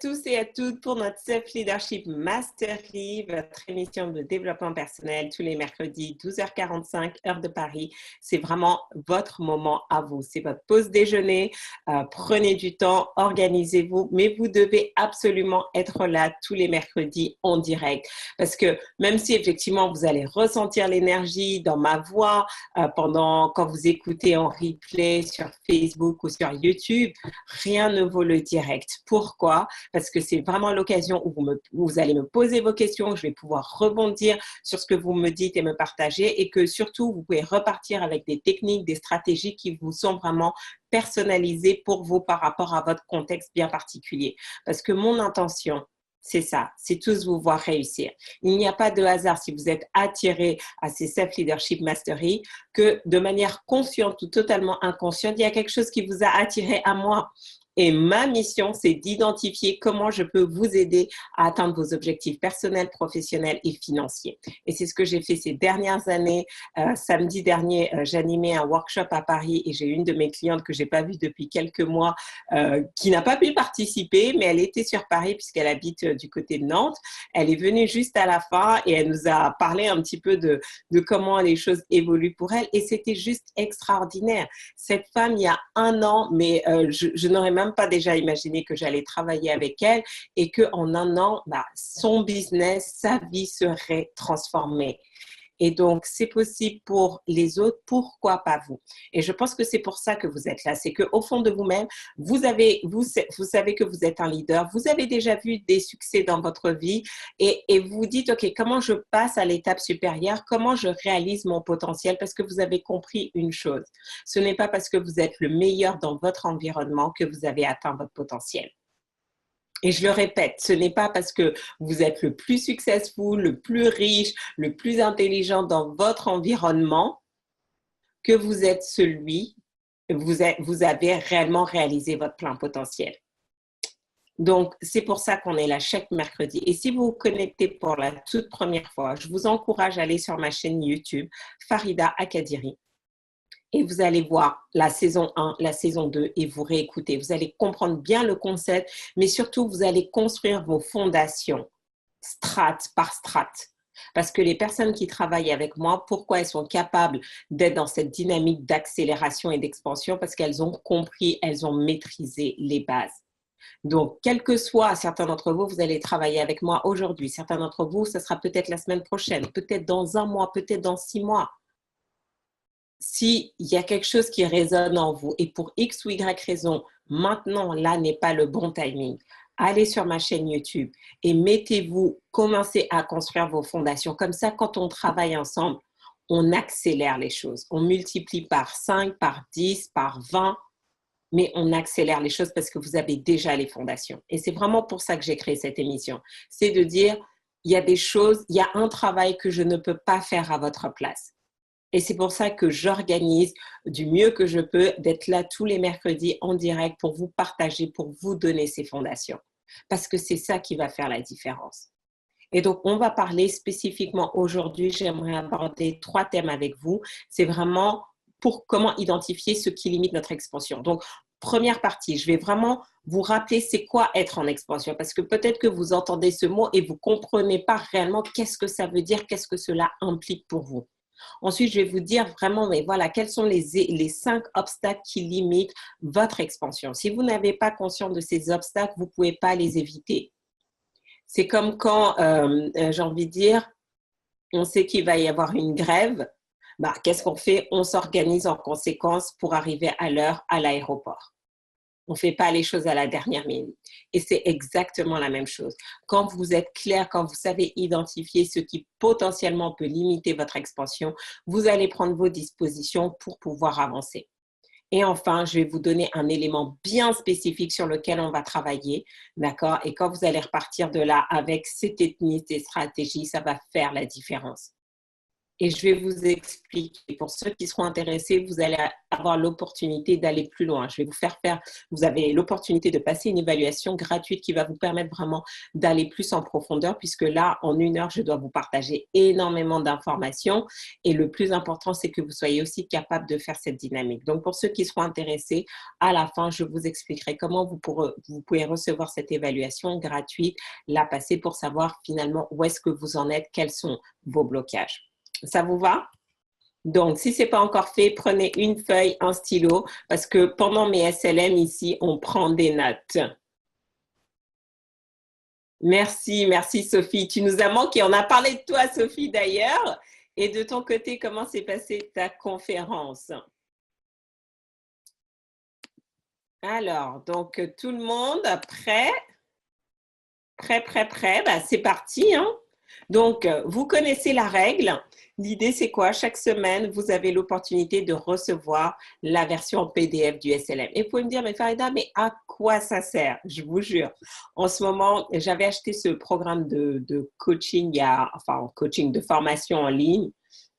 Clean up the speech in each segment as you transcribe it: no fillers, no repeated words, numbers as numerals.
tous et à toutes pour notre Self Leadership Mastery, votre émission de développement personnel tous les mercredis, 12h45, heure de Paris. C'est vraiment votre moment à vous. C'est votre pause déjeuner. Prenez du temps, organisez-vous, mais vous devez absolument être là tous les mercredis en direct. Parce que même si effectivement vous allez ressentir l'énergie dans ma voix quand vous écoutez en replay sur Facebook ou sur YouTube, rien ne vaut le direct. Pourquoi? Parce que c'est vraiment l'occasion où vous allez me poser vos questions, je vais pouvoir rebondir sur ce que vous me dites et me partager, et que surtout, vous pouvez repartir avec des techniques, des stratégies qui vous sont vraiment personnalisées pour vous par rapport à votre contexte bien particulier. Parce que mon intention, c'est ça, c'est tous vous voir réussir. Il n'y a pas de hasard si vous êtes attiré à ces Self-Leadership Mastery que de manière consciente ou totalement inconsciente, il y a quelque chose qui vous a attiré à moi. Et ma mission, c'est d'identifier comment je peux vous aider à atteindre vos objectifs personnels, professionnels et financiers. Et c'est ce que j'ai fait ces dernières années. Samedi dernier, j'animais un workshop à Paris et j'ai une de mes clientes que je n'ai pas vue depuis quelques mois qui n'a pas pu participer, mais elle était sur Paris puisqu'elle habite du côté de Nantes. Elle est venue juste à la fin et elle nous a parlé un petit peu de comment les choses évoluent pour elle. Et c'était juste extraordinaire. Cette femme, il y a un an, mais je n'aurais même pas déjà imaginé que j'allais travailler avec elle et qu'en un an, son business, sa vie serait transformée. Et donc, c'est possible pour les autres, pourquoi pas vous? Et je pense que c'est pour ça que vous êtes là. C'est qu'au fond de vous-même, vous savez que vous êtes un leader, vous avez déjà vu des succès dans votre vie et vous dites, OK, comment je passe à l'étape supérieure? Comment je réalise mon potentiel? Parce que vous avez compris une chose. Ce n'est pas parce que vous êtes le meilleur dans votre environnement que vous avez atteint votre potentiel. Et je le répète, ce n'est pas parce que vous êtes le plus successful, le plus riche, le plus intelligent dans votre environnement que vous êtes vous avez réellement réalisé votre plein potentiel. Donc, c'est pour ça qu'on est là chaque mercredi. Et si vous vous connectez pour la toute première fois, je vous encourage à aller sur ma chaîne YouTube, Farida Akadiri. Et vous allez voir la saison 1, la saison 2 et vous réécoutez. Vous allez comprendre bien le concept, mais surtout, vous allez construire vos fondations, strate par strate. Parce que les personnes qui travaillent avec moi, pourquoi elles sont capables d'être dans cette dynamique d'accélération et d'expansion? Parce qu'elles ont compris, elles ont maîtrisé les bases. Donc, quel que soit, certains d'entre vous, vous allez travailler avec moi aujourd'hui. Certains d'entre vous, ce sera peut-être la semaine prochaine, peut-être dans un mois, peut-être dans 6 mois. S'il y a quelque chose qui résonne en vous et pour X ou Y raison, maintenant, là n'est pas le bon timing, allez sur ma chaîne YouTube et mettez-vous, commencez à construire vos fondations. Comme ça, quand on travaille ensemble, on accélère les choses. On multiplie par 5, par 10, par 20, mais on accélère les choses parce que vous avez déjà les fondations. Et c'est vraiment pour ça que j'ai créé cette émission. C'est de dire, il y a des choses, il y a un travail que je ne peux pas faire à votre place. Et c'est pour ça que j'organise du mieux que je peux d'être là tous les mercredis en direct pour vous partager, pour vous donner ces fondations. Parce que c'est ça qui va faire la différence. Et donc, on va parler spécifiquement aujourd'hui, j'aimerais aborder 3 thèmes avec vous. C'est vraiment pour comment identifier ce qui limite notre expansion. Donc, première partie, je vais vraiment vous rappeler c'est quoi être en expansion. Parce que peut-être que vous entendez ce mot et vous ne comprenez pas réellement qu'est-ce que ça veut dire, qu'est-ce que cela implique pour vous. Ensuite, je vais vous dire vraiment, mais voilà, quels sont les 5 obstacles qui limitent votre expansion. Si vous n'avez pas conscience de ces obstacles, vous ne pouvez pas les éviter. C'est comme quand, j'ai envie de dire, on sait qu'il va y avoir une grève, qu'est-ce qu'on fait? On s'organise en conséquence pour arriver à l'heure à l'aéroport. On ne fait pas les choses à la dernière minute. Et c'est exactement la même chose. Quand vous êtes clair, quand vous savez identifier ce qui potentiellement peut limiter votre expansion, vous allez prendre vos dispositions pour pouvoir avancer. Et enfin, je vais vous donner un élément bien spécifique sur lequel on va travailler, d'accord? Et quand vous allez repartir de là avec ces techniques, ces stratégies, ça va faire la différence. et je vais vous expliquer. Pour ceux qui seront intéressés, vous allez avoir l'opportunité d'aller plus loin. Je vais vous avez l'opportunité de passer une évaluation gratuite qui va vous permettre vraiment d'aller plus en profondeur, puisque là, en 1 heure, je dois vous partager énormément d'informations. Et le plus important, c'est que vous soyez aussi capable de faire cette dynamique. Donc, pour ceux qui seront intéressés, à la fin, je vous expliquerai comment vous pouvez recevoir cette évaluation gratuite, la passer pour savoir finalement où est-ce que vous en êtes, quels sont vos blocages. Ça vous va? Donc, si ce n'est pas encore fait, prenez une feuille, un stylo, parce que pendant mes SLM ici, on prend des notes. Merci, merci Sophie. Tu nous as manqué. On a parlé de toi, Sophie, d'ailleurs. Et de ton côté, comment s'est passée ta conférence? Alors, donc, tout le monde prêt? Prêt. Ben, c'est parti, hein? Donc, vous connaissez la règle. L'idée, c'est quoi? Chaque semaine, vous avez l'opportunité de recevoir la version PDF du SLM. Et vous pouvez me dire, mais Farida, mais à quoi ça sert? Je vous jure. En ce moment, j'avais acheté ce programme de coaching, coaching de formation en ligne,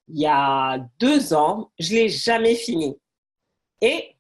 il y a 2 ans. Je ne l'ai jamais fini. Et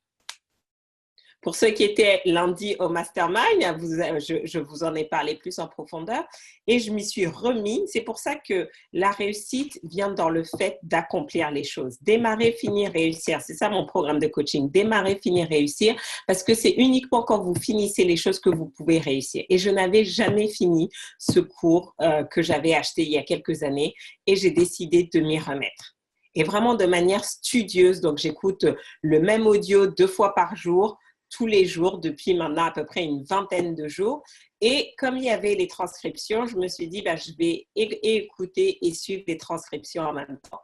pour ceux qui étaient lundi au Mastermind, je vous en ai parlé plus en profondeur et je m'y suis remis. C'est pour ça que la réussite vient dans le fait d'accomplir les choses. Démarrer, finir, réussir. C'est ça mon programme de coaching. Démarrer, finir, réussir, parce que c'est uniquement quand vous finissez les choses que vous pouvez réussir. Et je n'avais jamais fini ce cours que j'avais acheté il y a quelques années et j'ai décidé de m'y remettre. Et vraiment de manière studieuse. Donc, j'écoute le même audio 2 fois par jour, tous les jours, depuis maintenant à peu près une vingtaine de jours. Et comme il y avait les transcriptions, je me suis dit, je vais écouter et suivre les transcriptions en même temps.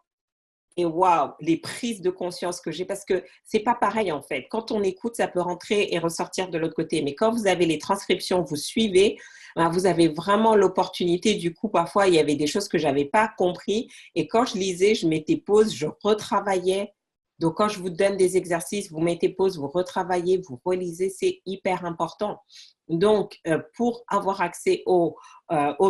Et waouh, les prises de conscience que j'ai, parce que c'est pas pareil en fait. Quand on écoute, ça peut rentrer et ressortir de l'autre côté. Mais quand vous avez les transcriptions, vous suivez, vous avez vraiment l'opportunité. Du coup, parfois, il y avait des choses que j'avais pas compris. Et quand je lisais, je mettais pause, je retravaillais. Donc, quand je vous donne des exercices, vous mettez pause, vous retravaillez, vous relisez, c'est hyper important. Donc, pour avoir accès aux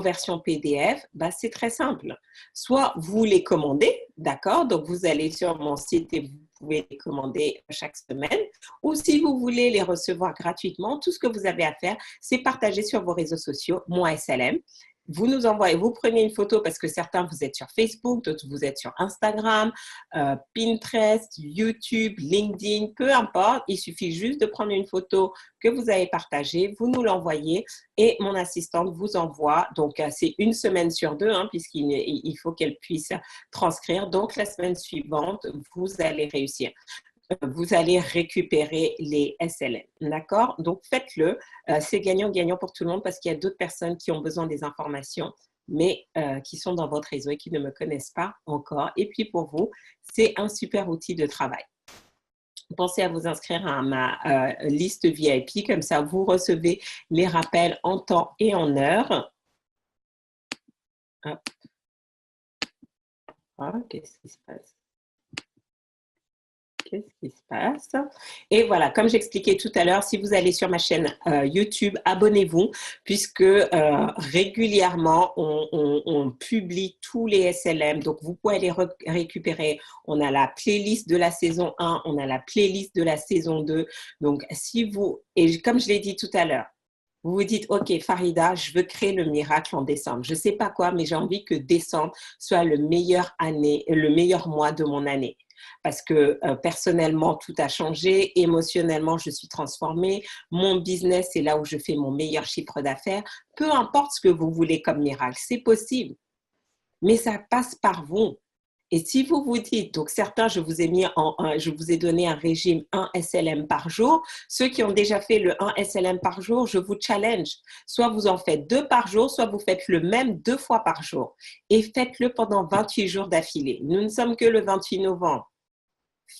versions PDF, c'est très simple. Soit vous les commandez, d'accord? Donc, vous allez sur mon site et vous pouvez les commander chaque semaine. Ou si vous voulez les recevoir gratuitement, tout ce que vous avez à faire, c'est partager sur vos réseaux sociaux, mon SLM. Vous nous envoyez, vous prenez une photo parce que certains, vous êtes sur Facebook, d'autres, vous êtes sur Instagram, Pinterest, YouTube, LinkedIn, peu importe. Il suffit juste de prendre une photo que vous avez partagée, vous nous l'envoyez et mon assistante vous envoie. Donc, c'est 1 semaine sur 2, puisqu'il faut qu'elle puisse transcrire. Donc, la semaine suivante, vous allez réussir. Vous allez récupérer les SLM, d'accord? Donc, faites-le. C'est gagnant-gagnant pour tout le monde parce qu'il y a d'autres personnes qui ont besoin des informations, mais qui sont dans votre réseau et qui ne me connaissent pas encore. Et puis, pour vous, c'est un super outil de travail. Pensez à vous inscrire à ma liste VIP, comme ça, vous recevez les rappels en temps et en heure. Hop. Ah, qu'est-ce qui se passe? Qu'est-ce qui se passe? Et voilà, comme j'expliquais tout à l'heure, si vous allez sur ma chaîne YouTube, abonnez-vous, puisque régulièrement, on publie tous les SLM. Donc, vous pouvez les récupérer. On a la playlist de la saison 1, on a la playlist de la saison 2. Donc, si vous, et comme je l'ai dit tout à l'heure, vous vous dites, OK, Farida, je veux créer le miracle en décembre. Je ne sais pas quoi, mais j'ai envie que décembre soit le meilleur mois de mon année. Parce que personnellement, tout a changé. Émotionnellement, je suis transformée. Mon business, c'est là où je fais mon meilleur chiffre d'affaires. Peu importe ce que vous voulez comme miracle, c'est possible. Mais ça passe par vous. Et si vous vous dites, donc certains, je vous ai donné un régime 1 SLM par jour. Ceux qui ont déjà fait le 1 SLM par jour, je vous challenge. Soit vous en faites 2 par jour, soit vous faites le même 2 fois par jour. Et faites-le pendant 28 jours d'affilée. Nous ne sommes que le 28 novembre.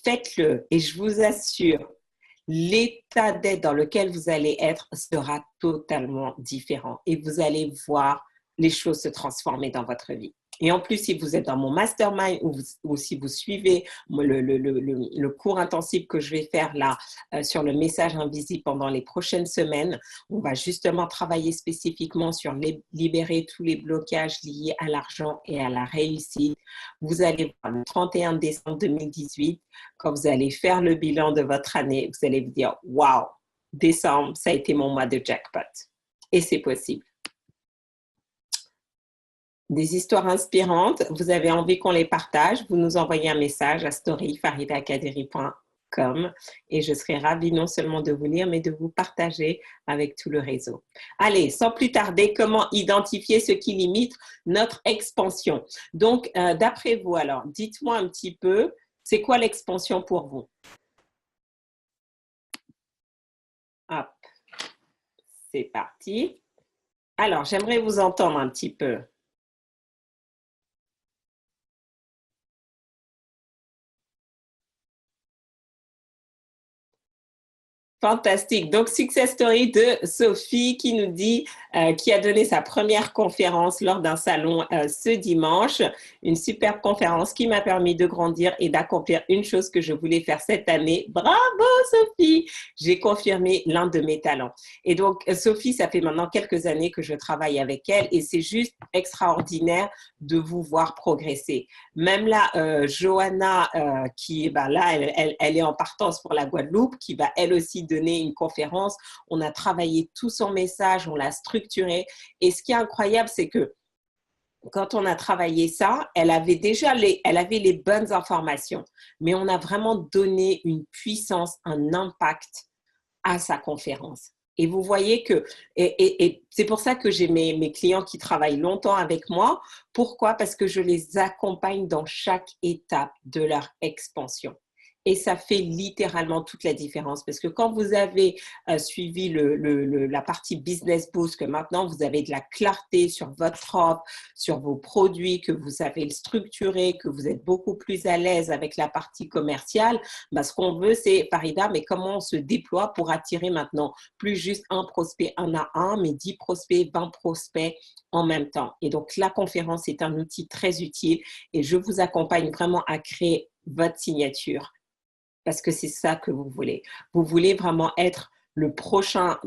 Faites-le et je vous assure, l'état d'être dans lequel vous allez être sera totalement différent et vous allez voir les choses se transformer dans votre vie. Et en plus, si vous êtes dans mon mastermind ou si vous suivez le cours intensif que je vais faire là sur le message invisible pendant les prochaines semaines, on va justement travailler spécifiquement sur libérer tous les blocages liés à l'argent et à la réussite. Vous allez voir le 31 décembre 2018, quand vous allez faire le bilan de votre année, vous allez vous dire « Wow, décembre, ça a été mon mois de jackpot. » Et c'est possible. Des histoires inspirantes, vous avez envie qu'on les partage, vous nous envoyez un message à story@faridakaderi.com et je serai ravie non seulement de vous lire, mais de vous partager avec tout le réseau. Allez, sans plus tarder, comment identifier ce qui limite notre expansion? Donc, d'après vous, alors, dites-moi un petit peu, c'est quoi l'expansion pour vous? Hop, c'est parti. Alors, j'aimerais vous entendre un petit peu. Fantastique. Donc, success story de Sophie qui nous dit, qui a donné sa première conférence lors d'un salon ce dimanche. Une superbe conférence qui m'a permis de grandir et d'accomplir une chose que je voulais faire cette année. Bravo, Sophie! J'ai confirmé l'un de mes talents. Et donc, Sophie, ça fait maintenant quelques années que je travaille avec elle et c'est juste extraordinaire de vous voir progresser. Même là, Johanna, qui là, elle est en partance pour la Guadeloupe, qui va elle aussi donner une conférence. On a travaillé tout son message, on l'a structuré. Et ce qui est incroyable, c'est que quand on a travaillé ça, elle avait les bonnes informations, mais on a vraiment donné une puissance, un impact à sa conférence. Et vous voyez que, et c'est pour ça que j'ai mes clients qui travaillent longtemps avec moi. Pourquoi? Parce que je les accompagne dans chaque étape de leur expansion. Et ça fait littéralement toute la différence parce que quand vous avez suivi la partie business boost, que maintenant vous avez de la clarté sur votre offre, sur vos produits, que vous savez le structurer, que vous êtes beaucoup plus à l'aise avec la partie commerciale, ce qu'on veut, c'est, Farida, mais comment on se déploie pour attirer maintenant plus juste un prospect un à un, mais 10 prospects, 20 prospects en même temps. Et donc, la conférence est un outil très utile et je vous accompagne vraiment à créer votre signature parce que c'est ça que vous voulez. Vous voulez vraiment être le prochain,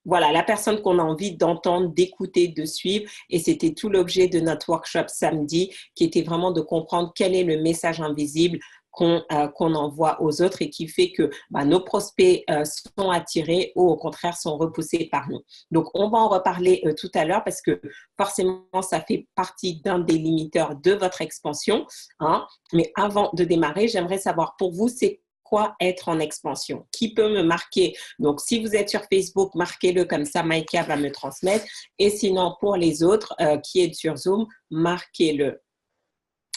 voilà, la personne qu'on a envie d'entendre, d'écouter, de suivre. Et c'était tout l'objet de notre workshop samedi, qui était vraiment de comprendre quel est le message invisible qu'on envoie aux autres et qui fait que nos prospects sont attirés ou au contraire sont repoussés par nous. Donc, on va en reparler tout à l'heure parce que forcément, ça fait partie d'un des limiteurs de votre expansion. Hein. Mais avant de démarrer, j'aimerais savoir pour vous, c'est quoi être en expansion? Qui peut me marquer? Donc, si vous êtes sur Facebook, marquez-le comme ça, Maïka va me transmettre. Et sinon, pour les autres qui est sur Zoom, marquez-le.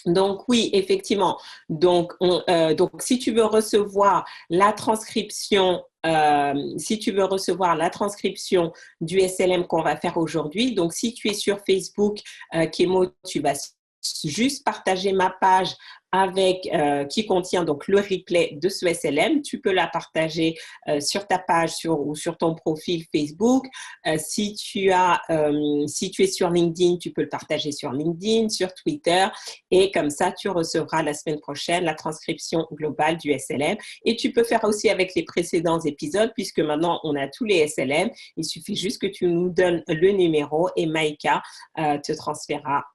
Donc oui, effectivement. Donc si tu veux recevoir la transcription, du SLM qu'on va faire aujourd'hui, donc si tu es sur Facebook, Kémo, tu vas juste partager ma page avec qui contient donc le replay de ce SLM. Tu peux la partager sur ta page ou sur ton profil Facebook. Si tu es sur LinkedIn, tu peux le partager sur LinkedIn, sur Twitter et comme ça, tu recevras la semaine prochaine la transcription globale du SLM. Et tu peux faire aussi avec les précédents épisodes puisque maintenant, on a tous les SLM. Il suffit juste que tu nous donnes le numéro et Maïka te transférera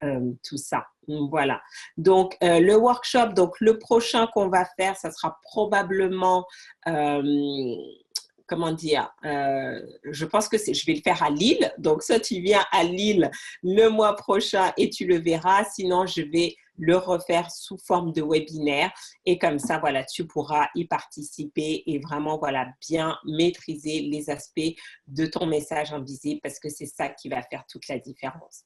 tout ça. Voilà. Donc, le workshop, donc le prochain qu'on va faire, ça sera probablement, comment dire, je pense que je vais le faire à Lille. Donc, ça, tu viens à Lille le mois prochain et tu le verras. Sinon, je vais le refaire sous forme de webinaire. Et comme ça, voilà, tu pourras y participer et vraiment, voilà, bien maîtriser les aspects de ton message invisible parce que c'est ça qui va faire toute la différence.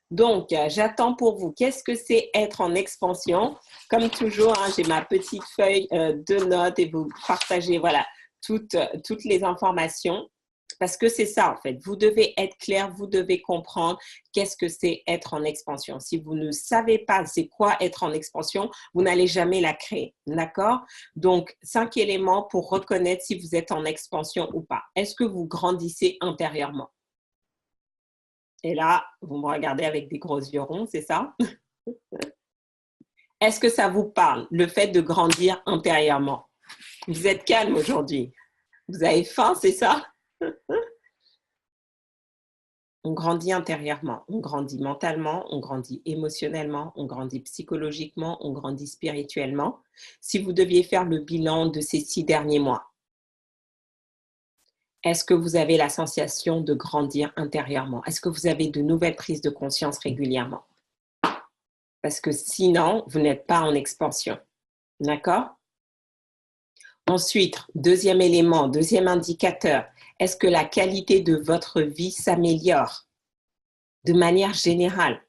Donc, j'attends pour vous. Qu'est-ce que c'est être en expansion? Comme toujours, hein, j'ai ma petite feuille de notes et vous partagez voilà, toutes les informations parce que c'est ça en fait. Vous devez être clair, vous devez comprendre qu'est-ce que c'est être en expansion. Si vous ne savez pas c'est quoi être en expansion, vous n'allez jamais la créer. D'accord? Donc, 5 éléments pour reconnaître si vous êtes en expansion ou pas. Est-ce que vous grandissez intérieurement? Et là, vous me regardez avec des gros yeux ronds, c'est ça? Est-ce que ça vous parle, le fait de grandir intérieurement? Vous êtes calme aujourd'hui. Vous avez faim, c'est ça? On grandit intérieurement, on grandit mentalement, on grandit émotionnellement, on grandit psychologiquement, on grandit spirituellement. Si vous deviez faire le bilan de ces 6 derniers mois, est-ce que vous avez la sensation de grandir intérieurement? Est-ce que vous avez de nouvelles prises de conscience régulièrement? Parce que sinon, vous n'êtes pas en expansion. D'accord? Ensuite, deuxième élément, deuxième indicateur, est-ce que la qualité de votre vie s'améliore de manière générale?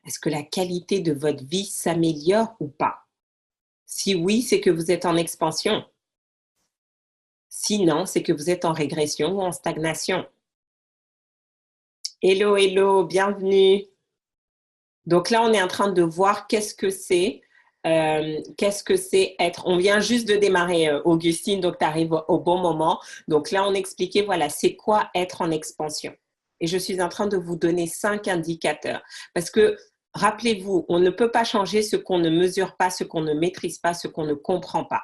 Est-ce que la qualité de votre vie s'améliore ou pas? Si oui, c'est que vous êtes en expansion. Sinon, c'est que vous êtes en régression ou en stagnation. Hello, hello, bienvenue. Donc là, on est en train de voir qu'est-ce que c'est être. On vient juste de démarrer, Augustine, donc tu arrives au bon moment. Donc là, on expliquait, voilà, c'est quoi être en expansion. Et je suis en train de vous donner 5 indicateurs. Parce que, rappelez-vous, on ne peut pas changer ce qu'on ne mesure pas, ce qu'on ne maîtrise pas, ce qu'on ne comprend pas.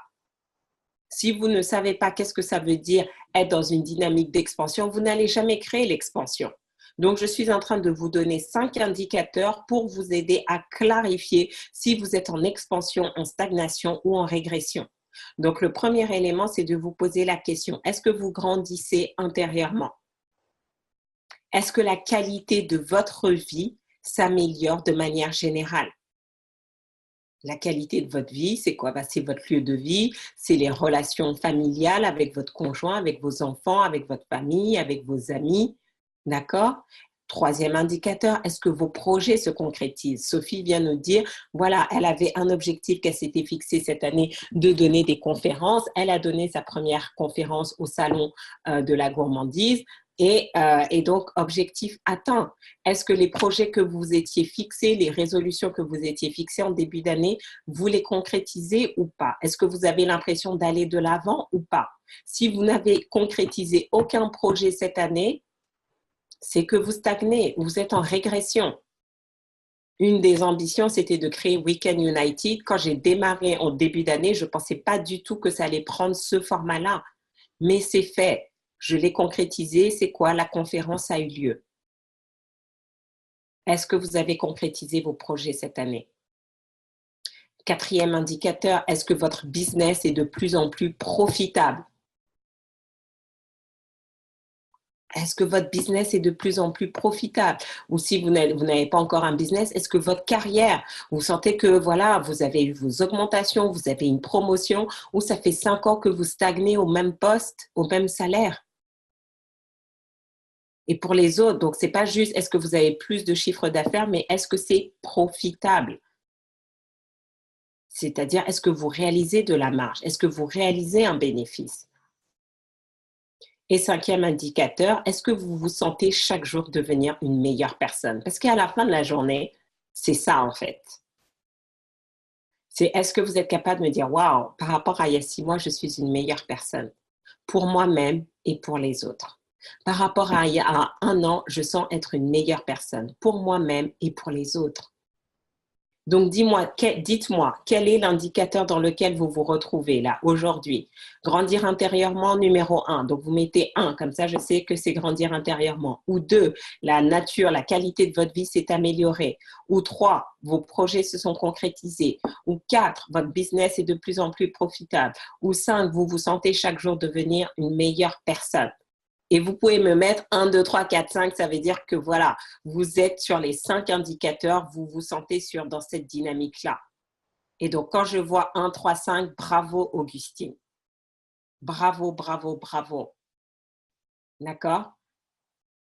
Si vous ne savez pas qu'est-ce que ça veut dire être dans une dynamique d'expansion, vous n'allez jamais créer l'expansion. Donc, je suis en train de vous donner 5 indicateurs pour vous aider à clarifier si vous êtes en expansion, en stagnation ou en régression. Donc, le premier élément, c'est de vous poser la question, est-ce que vous grandissez intérieurement? Est-ce que la qualité de votre vie s'améliore de manière générale? La qualité de votre vie, c'est quoi? C'est votre lieu de vie, c'est les relations familiales avec votre conjoint, avec vos enfants, avec votre famille, avec vos amis. D'accord? Troisième indicateur, est-ce que vos projets se concrétisent? Sophie vient nous dire, voilà, elle avait un objectif qu'elle s'était fixé cette année de donner des conférences. Elle a donné sa première conférence au salon de la gourmandise. Et donc, objectif atteint. Est-ce que les projets que vous étiez fixés, les résolutions que vous étiez fixées en début d'année, vous les concrétisez ou pas? Est-ce que vous avez l'impression d'aller de l'avant ou pas? Si vous n'avez concrétisé aucun projet cette année, c'est que vous stagnez, vous êtes en régression. Une des ambitions, c'était de créer Weekend United. Quand j'ai démarré en début d'année, je ne pensais pas du tout que ça allait prendre ce format-là. Mais c'est fait. Je l'ai concrétisé. C'est quoi? La conférence a eu lieu. Est-ce que vous avez concrétisé vos projets cette année? Quatrième indicateur, est-ce que votre business est de plus en plus profitable? Est-ce que votre business est de plus en plus profitable? Ou si vous n'avez pas encore un business, est-ce que votre carrière, vous sentez que voilà, vous avez eu vos augmentations, vous avez une promotion, ou ça fait 5 ans que vous stagnez au même poste, au même salaire? Et pour les autres, donc c'est pas juste est-ce que vous avez plus de chiffre d'affaires, mais est-ce que c'est profitable? C'est-à-dire, est-ce que vous réalisez de la marge? Est-ce que vous réalisez un bénéfice? Et cinquième indicateur, est-ce que vous vous sentez chaque jour devenir une meilleure personne? Parce qu'à la fin de la journée, c'est ça en fait. C'est est-ce que vous êtes capable de me dire, waouh, par rapport à il y a 6 mois, je suis une meilleure personne pour moi-même et pour les autres. Par rapport à il y a 1 an, je sens être une meilleure personne pour moi-même et pour les autres. Donc, dites-moi, quel est l'indicateur dans lequel vous vous retrouvez là, aujourd'hui? Grandir intérieurement, numéro 1. Donc, vous mettez 1, comme ça, je sais que c'est grandir intérieurement. Ou 2, la nature, la qualité de votre vie s'est améliorée. Ou 3, vos projets se sont concrétisés. Ou 4, votre business est de plus en plus profitable. Ou 5, vous vous sentez chaque jour devenir une meilleure personne. Et vous pouvez me mettre 1, 2, 3, 4, 5, ça veut dire que voilà, vous êtes sur les 5 indicateurs, vous vous sentez dans cette dynamique-là. Et donc, quand je vois 1, 3, 5, bravo Augustine. Bravo, bravo, bravo. D'accord?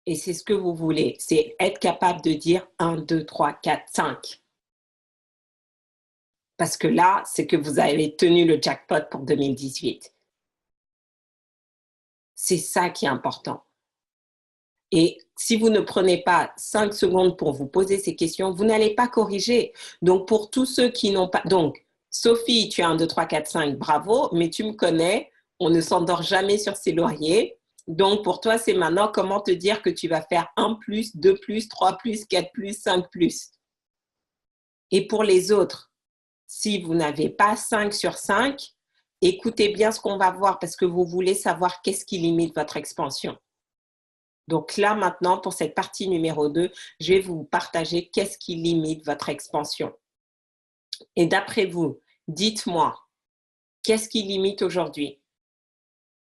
Et c'est ce que vous voulez, c'est être capable de dire 1, 2, 3, 4, 5. Parce que là, c'est que vous avez tenu le jackpot pour 2018. C'est ça qui est important. Et si vous ne prenez pas 5 secondes pour vous poser ces questions, vous n'allez pas corriger. Donc, pour tous ceux qui n'ont pas... Donc, Sophie, tu as 1, 2, 3, 4, 5, bravo, mais tu me connais, on ne s'endort jamais sur ses lauriers. Donc, pour toi, c'est maintenant comment te dire que tu vas faire 1+, 2+, 3+, 4+, 5+. Et pour les autres, si vous n'avez pas 5 sur 5, écoutez bien ce qu'on va voir parce que vous voulez savoir qu'est-ce qui limite votre expansion. Donc là, maintenant, pour cette partie numéro 2, je vais vous partager qu'est-ce qui limite votre expansion. Et d'après vous, dites-moi, qu'est-ce qui limite aujourd'hui?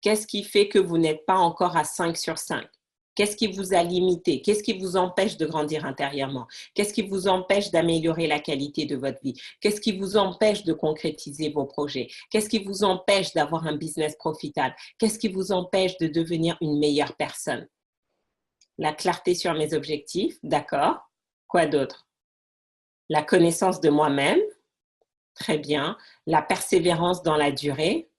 Qu'est-ce qui fait que vous n'êtes pas encore à 5 sur 5? Qu'est-ce qui vous a limité? Qu'est-ce qui vous empêche de grandir intérieurement? Qu'est-ce qui vous empêche d'améliorer la qualité de votre vie? Qu'est-ce qui vous empêche de concrétiser vos projets? Qu'est-ce qui vous empêche d'avoir un business profitable? Qu'est-ce qui vous empêche de devenir une meilleure personne? La clarté sur mes objectifs, d'accord. Quoi d'autre? La connaissance de moi-même, très bien. La persévérance dans la durée.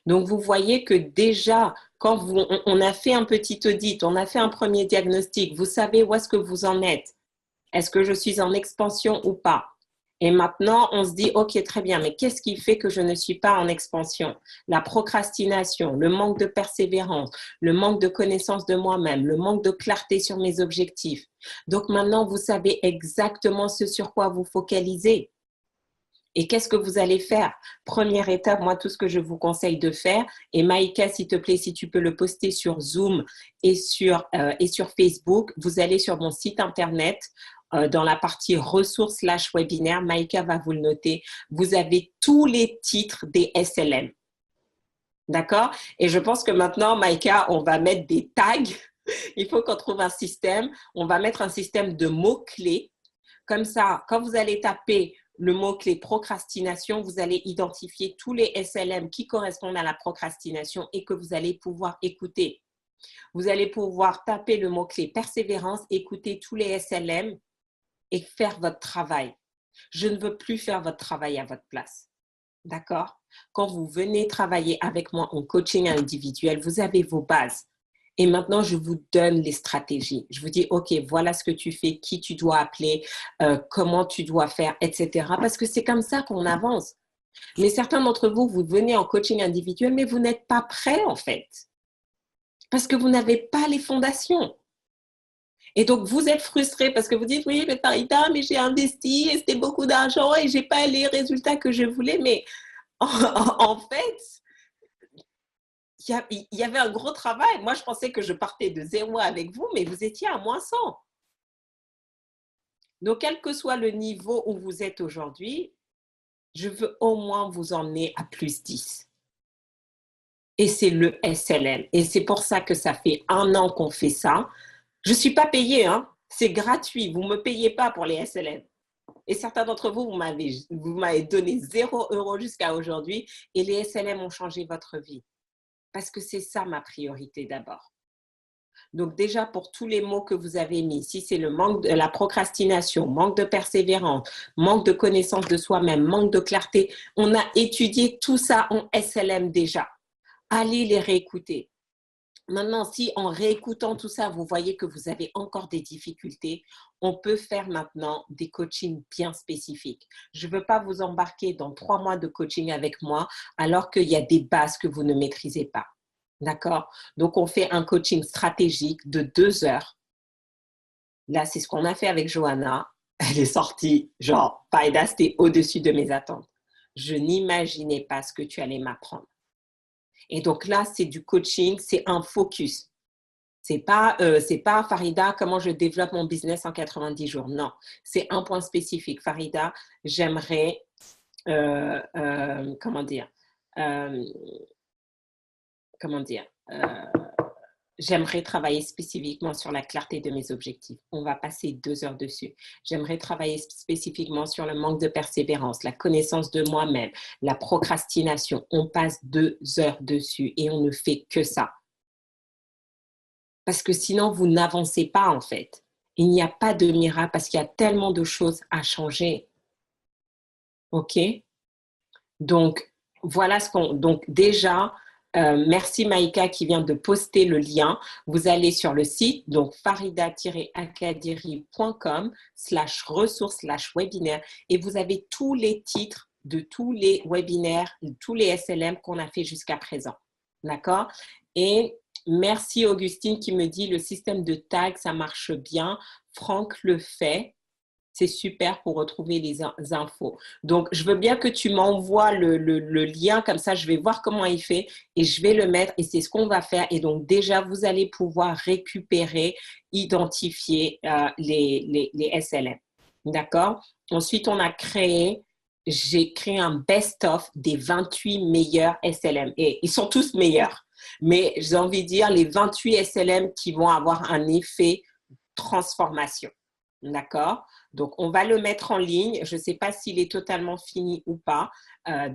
Donc, vous voyez que déjà, quand on a fait un petit audit, on a fait un premier diagnostic, vous savez où est-ce que vous en êtes. Est-ce que je suis en expansion ou pas? Et maintenant, on se dit, OK, très bien, mais qu'est-ce qui fait que je ne suis pas en expansion? La procrastination, le manque de persévérance, le manque de connaissance de moi-même, le manque de clarté sur mes objectifs. Donc maintenant, vous savez exactement ce sur quoi vous focalisez. Et qu'est-ce que vous allez faire? Première étape, moi, tout ce que je vous conseille de faire, et Maïka, s'il te plaît, si tu peux le poster sur Zoom et sur Facebook, vous allez sur mon site internet, dans la partie ressources/webinaire, Maïka va vous le noter, vous avez tous les titres des SLM. D'accord? Et je pense que maintenant, Maïka, on va mettre des tags. Il faut qu'on trouve un système. On va mettre un système de mots-clés. Comme ça, quand vous allez taper le mot-clé procrastination, vous allez identifier tous les SLM qui correspondent à la procrastination et que vous allez pouvoir écouter. Vous allez pouvoir taper le mot-clé persévérance, écouter tous les SLM et faire votre travail. Je ne veux plus faire votre travail à votre place. D'accord? Quand vous venez travailler avec moi en coaching individuel, vous avez vos bases. Et maintenant, je vous donne les stratégies. Je vous dis, OK, voilà ce que tu fais, qui tu dois appeler, comment tu dois faire, etc. Parce que c'est comme ça qu'on avance. Mais certains d'entre vous, vous venez en coaching individuel, mais vous n'êtes pas prêts en fait. Parce que vous n'avez pas les fondations. Et donc, vous êtes frustré parce que vous dites, oui, mais Farida, mais j'ai investi et c'était beaucoup d'argent et je n'ai pas les résultats que je voulais. Mais en fait, il y avait un gros travail. Moi, je pensais que je partais de 0 avec vous, mais vous étiez à -100. Donc, quel que soit le niveau où vous êtes aujourd'hui, je veux au moins vous emmener à +10. Et c'est le SLM. Et c'est pour ça que ça fait 1 an qu'on fait ça. Je ne suis pas payée, hein. C'est gratuit. Vous ne me payez pas pour les SLM. Et certains d'entre vous, vous m'avez donné 0 € jusqu'à aujourd'hui. Et les SLM ont changé votre vie. Parce que c'est ça ma priorité d'abord. Donc déjà, pour tous les mots que vous avez mis, si c'est le manque de la procrastination, manque de persévérance, manque de connaissance de soi-même, manque de clarté, on a étudié tout ça en SLM déjà. Allez les réécouter. Maintenant, si en réécoutant tout ça, vous voyez que vous avez encore des difficultés, on peut faire maintenant des coachings bien spécifiques. Je ne veux pas vous embarquer dans 3 mois de coaching avec moi alors qu'il y a des bases que vous ne maîtrisez pas. D'accord? Donc, on fait un coaching stratégique de 2 heures. Là, c'est ce qu'on a fait avec Johanna. Elle est sortie, genre, Farida, c'était au-dessus de mes attentes. Je n'imaginais pas ce que tu allais m'apprendre. Et donc là, c'est du coaching, c'est un focus. C'est pas Farida, comment je développe mon business en 90 jours. Non, c'est un point spécifique. Farida, j'aimerais, comment dire, j'aimerais travailler spécifiquement sur la clarté de mes objectifs. On va passer 2 heures dessus. J'aimerais travailler spécifiquement sur le manque de persévérance, la connaissance de moi-même, la procrastination. On passe 2 heures dessus et on ne fait que ça. Parce que sinon, vous n'avancez pas en fait. Il n'y a pas de miracle parce qu'il y a tellement de choses à changer. OK? Donc, voilà ce qu'on... Donc, déjà, merci Maïka qui vient de poster le lien. Vous allez sur le site, donc farida-akadiri.com/ressources/webinaire et vous avez tous les titres de tous les webinaires, tous les SLM qu'on a fait jusqu'à présent. D'accord? Et merci Augustine qui me dit le système de tag, ça marche bien. Franck le fait. C'est super pour retrouver les infos. Donc, je veux bien que tu m'envoies le lien, comme ça, je vais voir comment il fait et je vais le mettre et c'est ce qu'on va faire. Et donc, déjà, vous allez pouvoir récupérer, identifier les SLM. D'accord? Ensuite, j'ai créé un best-of des 28 meilleurs SLM. Et ils sont tous meilleurs. Mais j'ai envie de dire les 28 SLM qui vont avoir un effet transformation. D'accord? Donc, on va le mettre en ligne. Je ne sais pas s'il est totalement fini ou pas.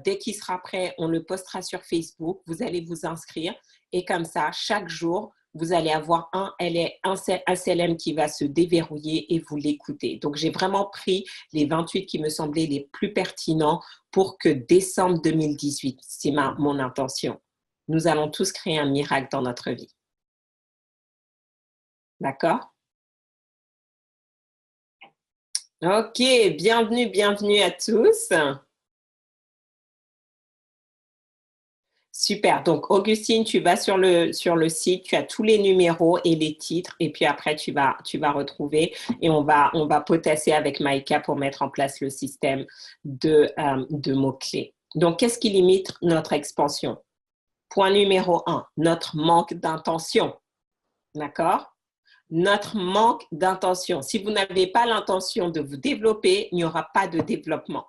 Dès qu'il sera prêt, on le postera sur Facebook. Vous allez vous inscrire. Et comme ça, chaque jour, vous allez avoir un SLM qui va se déverrouiller et vous l'écoutez. Donc, j'ai vraiment pris les 28 qui me semblaient les plus pertinents pour que décembre 2018, c'est mon intention. Nous allons tous créer un miracle dans notre vie. D'accord? Ok, bienvenue à tous. Super. Donc, Augustine, tu vas sur le site, tu as tous les numéros et les titres, et puis après, tu vas retrouver et on va potasser avec Maïka pour mettre en place le système de mots-clés. Donc, qu'est-ce qui limite notre expansion? Point numéro 1, notre manque d'intention. D'accord? Notre manque d'intention. Si vous n'avez pas l'intention de vous développer, il n'y aura pas de développement.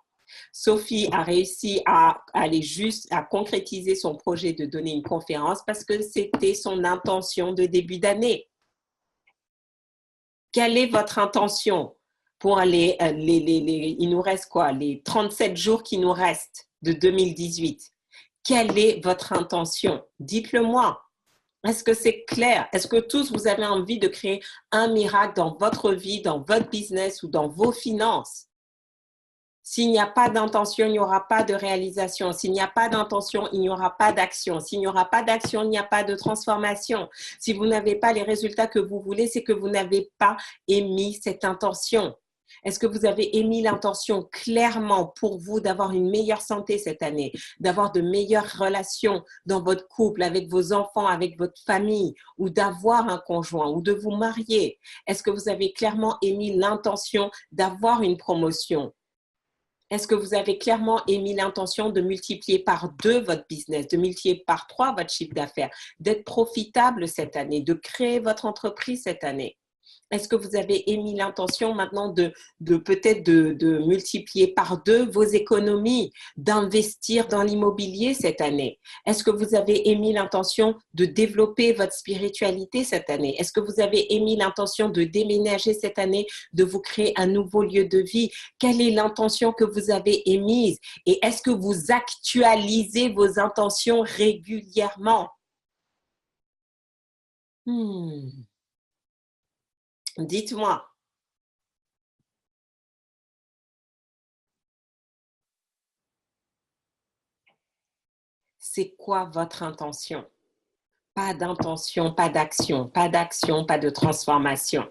Sophie a réussi à concrétiser son projet de donner une conférence parce que c'était son intention de début d'année. Quelle est votre intention pour il nous reste quoi? Les 37 jours qui nous restent de 2018. Quelle est votre intention? Dites-le moi. Est-ce que c'est clair? Est-ce que tous, vous avez envie de créer un miracle dans votre vie, dans votre business ou dans vos finances? S'il n'y a pas d'intention, il n'y aura pas de réalisation. S'il n'y a pas d'intention, il n'y aura pas d'action. S'il n'y aura pas d'action, il n'y a pas de transformation. Si vous n'avez pas les résultats que vous voulez, c'est que vous n'avez pas émis cette intention. Est-ce que vous avez émis l'intention clairement pour vous d'avoir une meilleure santé cette année, d'avoir de meilleures relations dans votre couple, avec vos enfants, avec votre famille, ou d'avoir un conjoint, ou de vous marier? Est-ce que vous avez clairement émis l'intention d'avoir une promotion? Est-ce que vous avez clairement émis l'intention de multiplier par 2 votre business, de multiplier par 3 votre chiffre d'affaires, d'être profitable cette année, de créer votre entreprise cette année? Est-ce que vous avez émis l'intention maintenant de peut-être de multiplier par 2 vos économies, d'investir dans l'immobilier cette année? Est-ce que vous avez émis l'intention de développer votre spiritualité cette année? Est-ce que vous avez émis l'intention de déménager cette année, de vous créer un nouveau lieu de vie? Quelle est l'intention que vous avez émise? Et est-ce que vous actualisez vos intentions régulièrement? Dites-moi. C'est quoi votre intention? Pas d'intention, pas d'action, pas d'action, pas de transformation.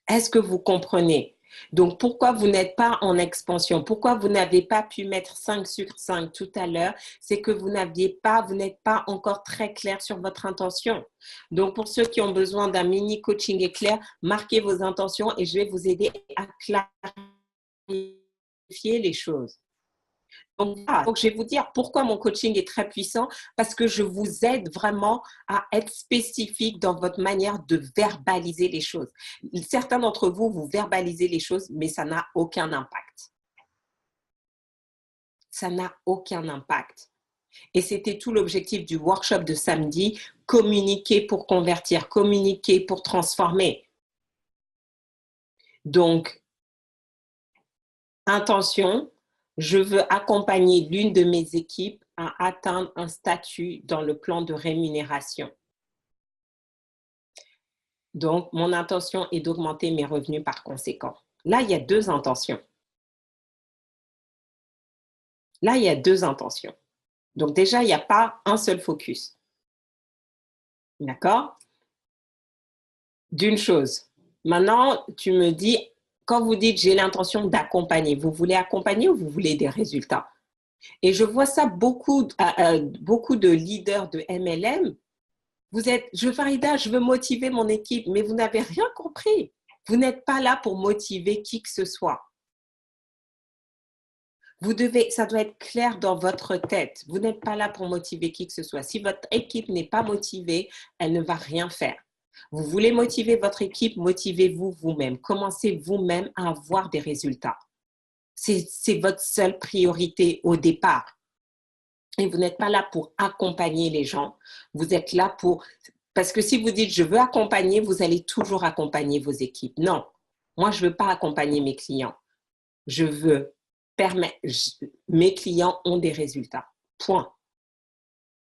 Est-ce que vous comprenez? Donc, pourquoi vous n'êtes pas en expansion? Pourquoi vous n'avez pas pu mettre 5 sur 5 tout à l'heure? C'est que vous n'êtes pas encore très clair sur votre intention. Donc, pour ceux qui ont besoin d'un mini coaching éclair, marquez vos intentions et je vais vous aider à clarifier les choses. Donc, je vais vous dire pourquoi mon coaching est très puissant, parce que je vous aide vraiment à être spécifique dans votre manière de verbaliser les choses. Certains d'entre vous, vous verbalisez les choses, mais ça n'a aucun impact. Ça n'a aucun impact. Et c'était tout l'objectif du workshop de samedi, communiquer pour convertir, communiquer pour transformer. Donc, intention, je veux accompagner l'une de mes équipes à atteindre un statut dans le plan de rémunération. Donc, mon intention est d'augmenter mes revenus par conséquent. Là, il y a 2 intentions. Là, il y a 2 intentions. Donc, déjà, il n'y a pas un seul focus. D'accord? D'une chose. Maintenant, tu me dis, quand vous dites j'ai l'intention d'accompagner, vous voulez accompagner ou vous voulez des résultats? Et je vois ça beaucoup de leaders de MLM. Vous êtes, Farida, je veux motiver mon équipe, mais vous n'avez rien compris. Vous n'êtes pas là pour motiver qui que ce soit. Ça doit être clair dans votre tête. Vous n'êtes pas là pour motiver qui que ce soit. Si votre équipe n'est pas motivée, elle ne va rien faire. Vous voulez motiver votre équipe, motivez-vous vous-même. Commencez vous-même à avoir des résultats. C'est votre seule priorité au départ. Et vous n'êtes pas là pour accompagner les gens. Vous êtes là pour... Parce que si vous dites « je veux accompagner », vous allez toujours accompagner vos équipes. Non, moi, je ne veux pas accompagner mes clients. Je veux permettre... Mes clients ont des résultats. Point.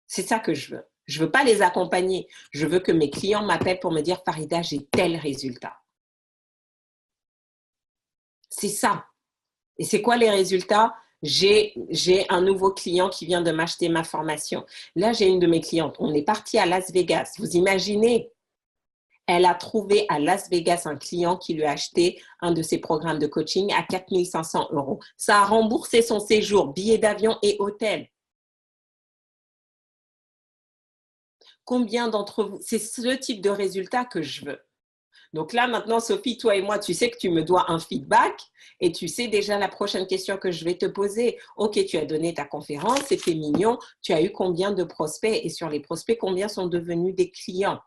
C'est ça que je veux. Je ne veux pas les accompagner. Je veux que mes clients m'appellent pour me dire « Farida, j'ai tel résultat ». C'est ça. Et c'est quoi les résultats ? J'ai un nouveau client qui vient de m'acheter ma formation. Là, j'ai une de mes clientes. On est parti à Las Vegas. Vous imaginez ? Elle a trouvé à Las Vegas un client qui lui a acheté un de ses programmes de coaching à 4 500 €. Ça a remboursé son séjour, billet d'avion et hôtel. Combien d'entre vous ? C'est ce type de résultat que je veux. Donc là, maintenant, Sophie, toi et moi, tu sais que tu me dois un feedback et tu sais déjà la prochaine question que je vais te poser. Ok, tu as donné ta conférence, c'était mignon. Tu as eu combien de prospects et sur les prospects, combien sont devenus des clients ?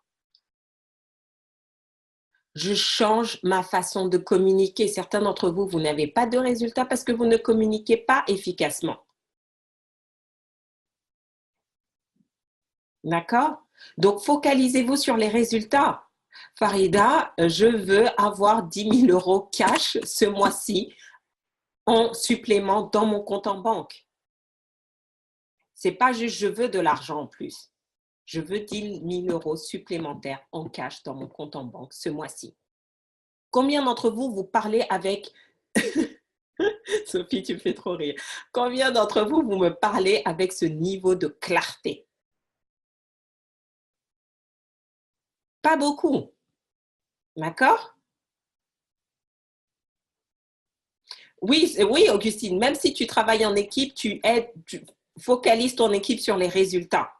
Je change ma façon de communiquer. Certains d'entre vous, vous n'avez pas de résultats parce que vous ne communiquez pas efficacement. D'accord ? Donc, focalisez-vous sur les résultats. Farida, je veux avoir 10 000 € cash ce mois-ci en supplément dans mon compte en banque. C'est pas juste je veux de l'argent en plus. Je veux 10 000 € supplémentaires en cash dans mon compte en banque ce mois-ci. Combien d'entre vous, vous parlez avec... Sophie, tu me fais trop rire. Combien d'entre vous, vous me parlez avec ce niveau de clarté? Pas beaucoup. D'accord? Oui, oui, Augustine, même si tu travailles en équipe, tu focalises ton équipe sur les résultats.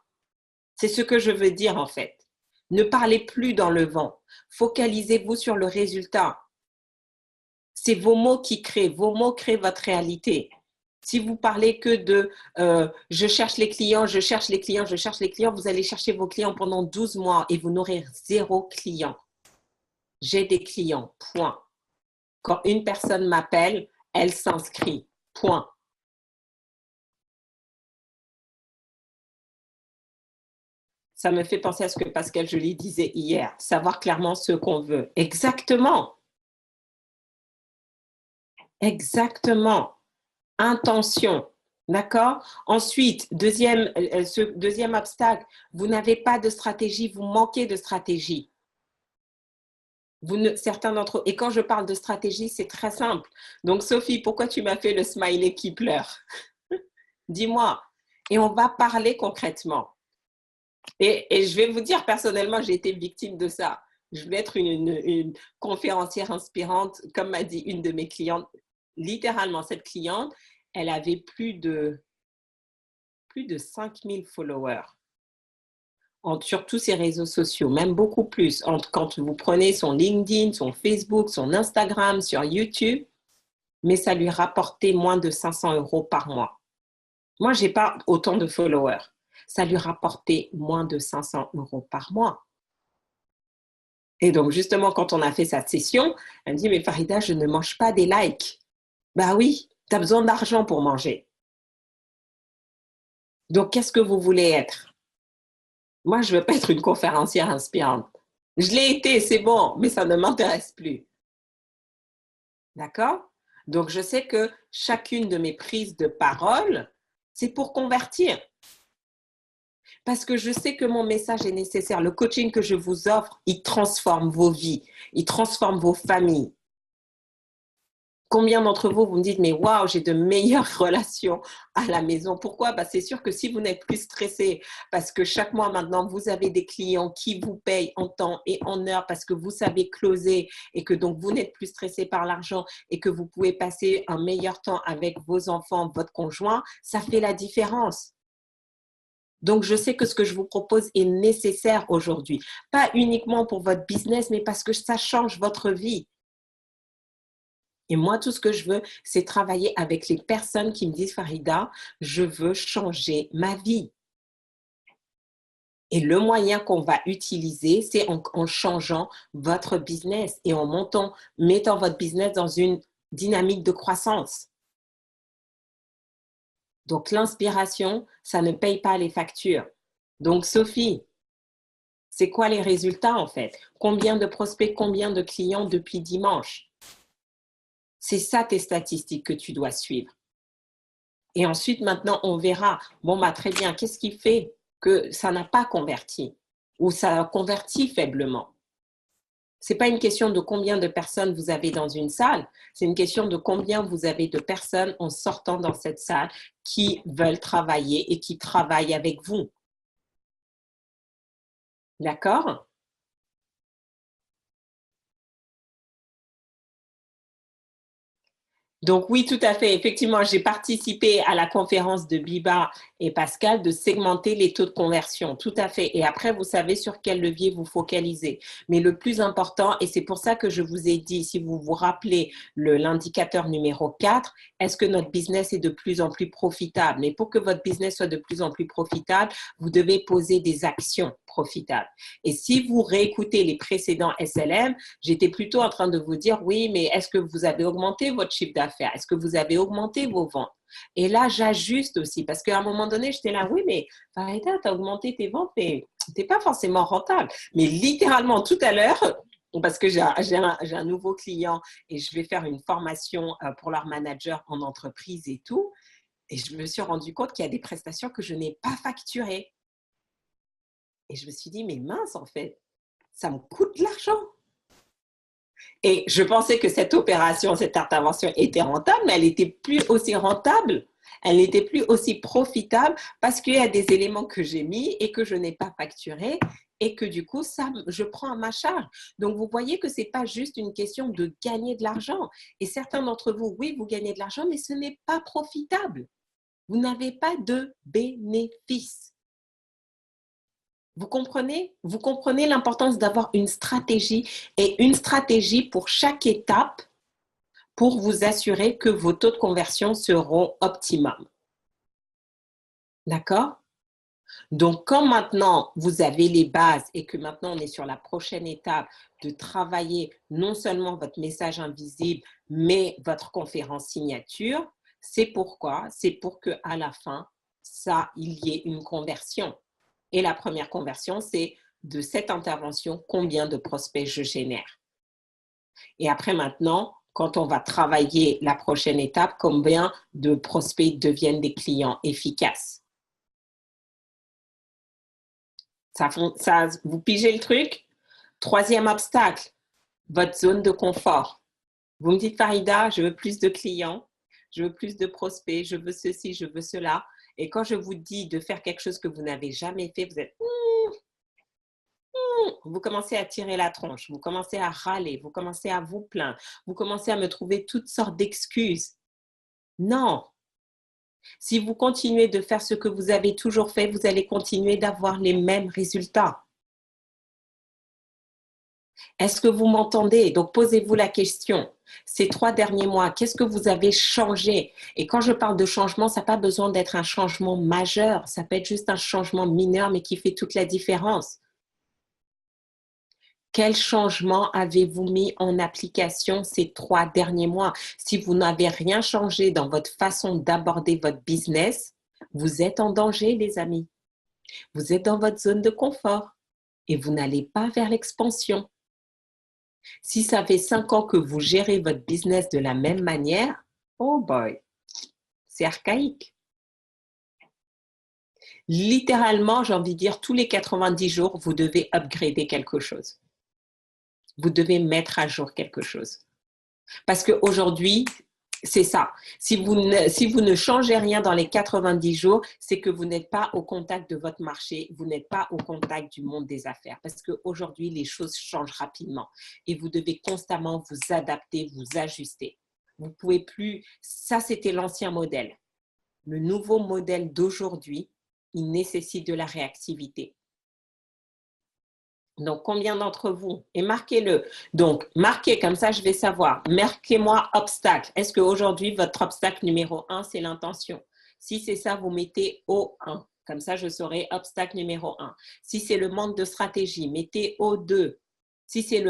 C'est ce que je veux dire en fait. Ne parlez plus dans le vent. Focalisez-vous sur le résultat. C'est vos mots qui créent. Vos mots créent votre réalité. Si vous parlez que de je cherche les clients, je cherche les clients, je cherche les clients, vous allez chercher vos clients pendant 12 mois et vous n'aurez 0 client. J'ai des clients, point. Quand une personne m'appelle, elle s'inscrit, point. Ça me fait penser à ce que Pascal Joly disait hier, savoir clairement ce qu'on veut. Exactement. Exactement. Intention. D'accord? Ensuite, deuxième obstacle, vous n'avez pas de stratégie, vous manquez de stratégie. Certains d'entre eux, et quand je parle de stratégie, c'est très simple. Donc, Sophie, pourquoi tu m'as fait le smiley qui pleure? Dis-moi. Et on va parler concrètement. Et je vais vous dire, personnellement, j'ai été victime de ça. Je vais être une conférencière inspirante, comme m'a dit une de mes clientes. Littéralement, cette cliente, elle avait plus de 5000 followers sur tous ses réseaux sociaux, même beaucoup plus. Quand vous prenez son LinkedIn, son Facebook, son Instagram, sur YouTube, mais ça lui rapportait moins de 500 € par mois. Moi, je n'ai pas autant de followers. Ça lui rapportait moins de 500 € par mois. Et donc, justement, quand on a fait cette session, elle me dit, mais Farida, je ne mange pas des likes. Bah oui, tu as besoin d'argent pour manger. Donc, qu'est-ce que vous voulez être? Moi, je ne veux pas être une conférencière inspirante. Je l'ai été, c'est bon, mais ça ne m'intéresse plus. D'accord? Donc, je sais que chacune de mes prises de parole, c'est pour convertir. Parce que je sais que mon message est nécessaire. Le coaching que je vous offre, il transforme vos vies, il transforme vos familles. Combien d'entre vous, vous me dites, mais waouh, j'ai de meilleures relations à la maison. Pourquoi? C'est sûr que si vous n'êtes plus stressé, parce que chaque mois maintenant, vous avez des clients qui vous payent en temps et en heure parce que vous savez closer et que donc vous n'êtes plus stressé par l'argent et que vous pouvez passer un meilleur temps avec vos enfants, votre conjoint, ça fait la différence. Donc, je sais que ce que je vous propose est nécessaire aujourd'hui. Pas uniquement pour votre business, mais parce que ça change votre vie. Et moi, tout ce que je veux, c'est travailler avec les personnes qui me disent, Farida, je veux changer ma vie. Et le moyen qu'on va utiliser, c'est en changeant votre business et en mettant votre business dans une dynamique de croissance. Donc, l'inspiration, ça ne paye pas les factures. Donc, Sophie, c'est quoi les résultats en fait? Combien de prospects, combien de clients depuis dimanche? C'est ça tes statistiques que tu dois suivre. Et ensuite, maintenant, on verra, bon, bah, très bien, qu'est-ce qui fait que ça n'a pas converti ou ça a converti faiblement? Ce n'est pas une question de combien de personnes vous avez dans une salle, c'est une question de combien vous avez de personnes en sortant dans cette salle qui veulent travailler et qui travaillent avec vous. D'accord? Donc oui, tout à fait. Effectivement, j'ai participé à la conférence de Biba et Pascal de segmenter les taux de conversion. Tout à fait. Et après, vous savez sur quel levier vous focalisez. Mais le plus important, et c'est pour ça que je vous ai dit, si vous vous rappelez l'indicateur numéro 4, est-ce que notre business est de plus en plus profitable? Mais pour que votre business soit de plus en plus profitable, vous devez poser des actions profitables. Et si vous réécoutez les précédents SLM, j'étais plutôt en train de vous dire, oui, mais est-ce que vous avez augmenté votre chiffre d'affaires? Est-ce que vous avez augmenté vos ventes? Et là, j'ajuste aussi parce qu'à un moment donné, j'étais là, oui, mais Farida, tu as augmenté tes ventes, mais tu n'es pas forcément rentable. Mais littéralement, tout à l'heure, parce que j'ai un nouveau client et je vais faire une formation pour leur manager en entreprise et tout, et je me suis rendu compte qu'il y a des prestations que je n'ai pas facturées. Et je me suis dit, mais mince, en fait, ça me coûte de l'argent. Et je pensais que cette opération, cette intervention était rentable, mais elle n'était plus aussi rentable. Elle n'était plus aussi profitable parce qu'il y a des éléments que j'ai mis et que je n'ai pas facturés et que du coup, ça, je prends à ma charge. Donc, vous voyez que ce n'est pas juste une question de gagner de l'argent. Et certains d'entre vous, oui, vous gagnez de l'argent, mais ce n'est pas profitable. Vous n'avez pas de bénéfice. Vous comprenez? Vous comprenez l'importance d'avoir une stratégie et une stratégie pour chaque étape pour vous assurer que vos taux de conversion seront optimum. D'accord? Donc, quand maintenant vous avez les bases et que maintenant on est sur la prochaine étape de travailler non seulement votre message invisible, mais votre conférence signature, c'est pourquoi? C'est pour qu'à la fin, il y ait une conversion. Et la première conversion, c'est de cette intervention, combien de prospects je génère. Et après maintenant, quand on va travailler la prochaine étape, combien de prospects deviennent des clients efficaces. Vous pigez le truc? Troisième obstacle, votre zone de confort. Vous me dites, Farida, je veux plus de clients, je veux plus de prospects, je veux ceci, je veux cela. Et quand je vous dis de faire quelque chose que vous n'avez jamais fait, vous êtes vous commencez à tirer la tronche, vous commencez à râler, vous commencez à vous plaindre, vous commencez à me trouver toutes sortes d'excuses. Non. Si vous continuez de faire ce que vous avez toujours fait, vous allez continuer d'avoir les mêmes résultats. Est-ce que vous m'entendez? Donc, posez-vous la question. Ces 3 derniers mois, qu'est-ce que vous avez changé? Et quand je parle de changement, ça n'a pas besoin d'être un changement majeur. Ça peut être juste un changement mineur, mais qui fait toute la différence. Quel changement avez-vous mis en application ces 3 derniers mois? Si vous n'avez rien changé dans votre façon d'aborder votre business, vous êtes en danger, les amis. Vous êtes dans votre zone de confort et vous n'allez pas vers l'expansion. Si ça fait 5 ans que vous gérez votre business de la même manière, oh boy, c'est archaïque. Littéralement, j'ai envie de dire, tous les 90 jours, vous devez upgrader quelque chose. Vous devez mettre à jour quelque chose. Parce qu'aujourd'hui, c'est ça. Si vous ne changez rien dans les 90 jours, c'est que vous n'êtes pas au contact de votre marché, vous n'êtes pas au contact du monde des affaires. Parce qu'aujourd'hui, les choses changent rapidement et vous devez constamment vous adapter, vous ajuster. Vous pouvez plus… Ça, c'était l'ancien modèle. Le nouveau modèle d'aujourd'hui, il nécessite de la réactivité. Donc, combien d'entre vous? Et marquez-le. Donc, marquez, comme ça, je vais savoir. Marquez-moi obstacle. Est-ce qu'aujourd'hui, votre obstacle numéro 1, c'est l'intention? Si c'est ça, vous mettez O1. Comme ça, je saurai obstacle numéro 1. Si c'est le manque de stratégie, mettez O2. Si c'est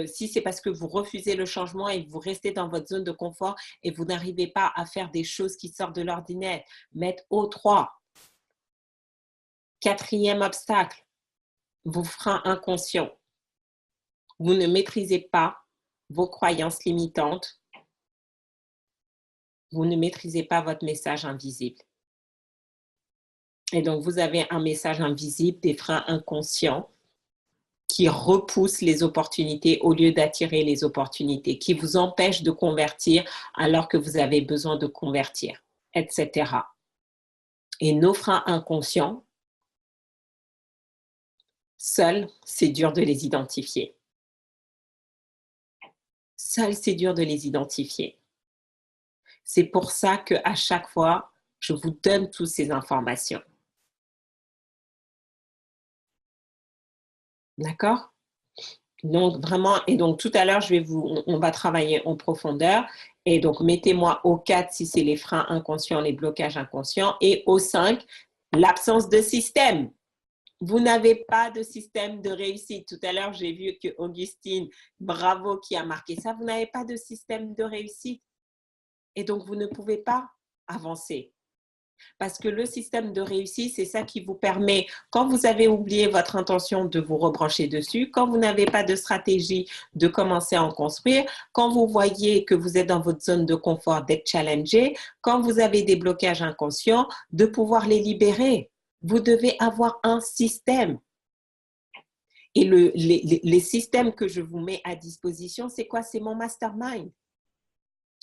si c'est parce que vous refusez le changement et vous restez dans votre zone de confort et vous n'arrivez pas à faire des choses qui sortent de l'ordinaire, mettez O3. Quatrième obstacle, vos freins inconscients. Vous ne maîtrisez pas vos croyances limitantes. Vous ne maîtrisez pas votre message invisible. Et donc, vous avez un message invisible, des freins inconscients qui repoussent les opportunités au lieu d'attirer les opportunités, qui vous empêchent de convertir alors que vous avez besoin de convertir, etc. Et nos freins inconscients, seuls, c'est dur de les identifier. Seuls, c'est dur de les identifier. C'est pour ça qu'à chaque fois, je vous donne toutes ces informations. D'accord? Donc, vraiment, et donc tout à l'heure, on va travailler en profondeur. Et donc, mettez-moi au 4 si c'est les freins inconscients, les blocages inconscients. Et au 5, l'absence de système. Vous n'avez pas de système de réussite. Tout à l'heure, j'ai vu que Augustine, bravo, qui a marqué ça. Vous n'avez pas de système de réussite. Et donc, vous ne pouvez pas avancer. Parce que le système de réussite, c'est ça qui vous permet, quand vous avez oublié votre intention, de vous rebrancher dessus, quand vous n'avez pas de stratégie, de commencer à en construire, quand vous voyez que vous êtes dans votre zone de confort, d'être challengé, quand vous avez des blocages inconscients, de pouvoir les libérer. Vous devez avoir un système. Et les systèmes que je vous mets à disposition, c'est quoi? C'est mon mastermind.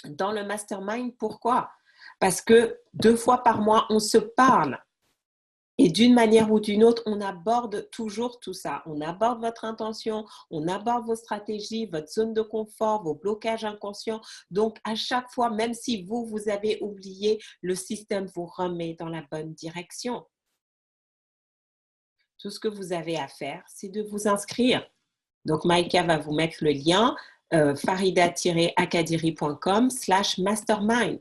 Dans le mastermind, pourquoi? Parce que 2 fois par mois, on se parle. Et d'une manière ou d'une autre, on aborde toujours tout ça. On aborde votre intention, on aborde vos stratégies, votre zone de confort, vos blocages inconscients. Donc, à chaque fois, même si vous avez oublié, le système vous remet dans la bonne direction. Tout ce que vous avez à faire, c'est de vous inscrire. Donc, Maïka va vous mettre le lien farida-akadiri.com/mastermind.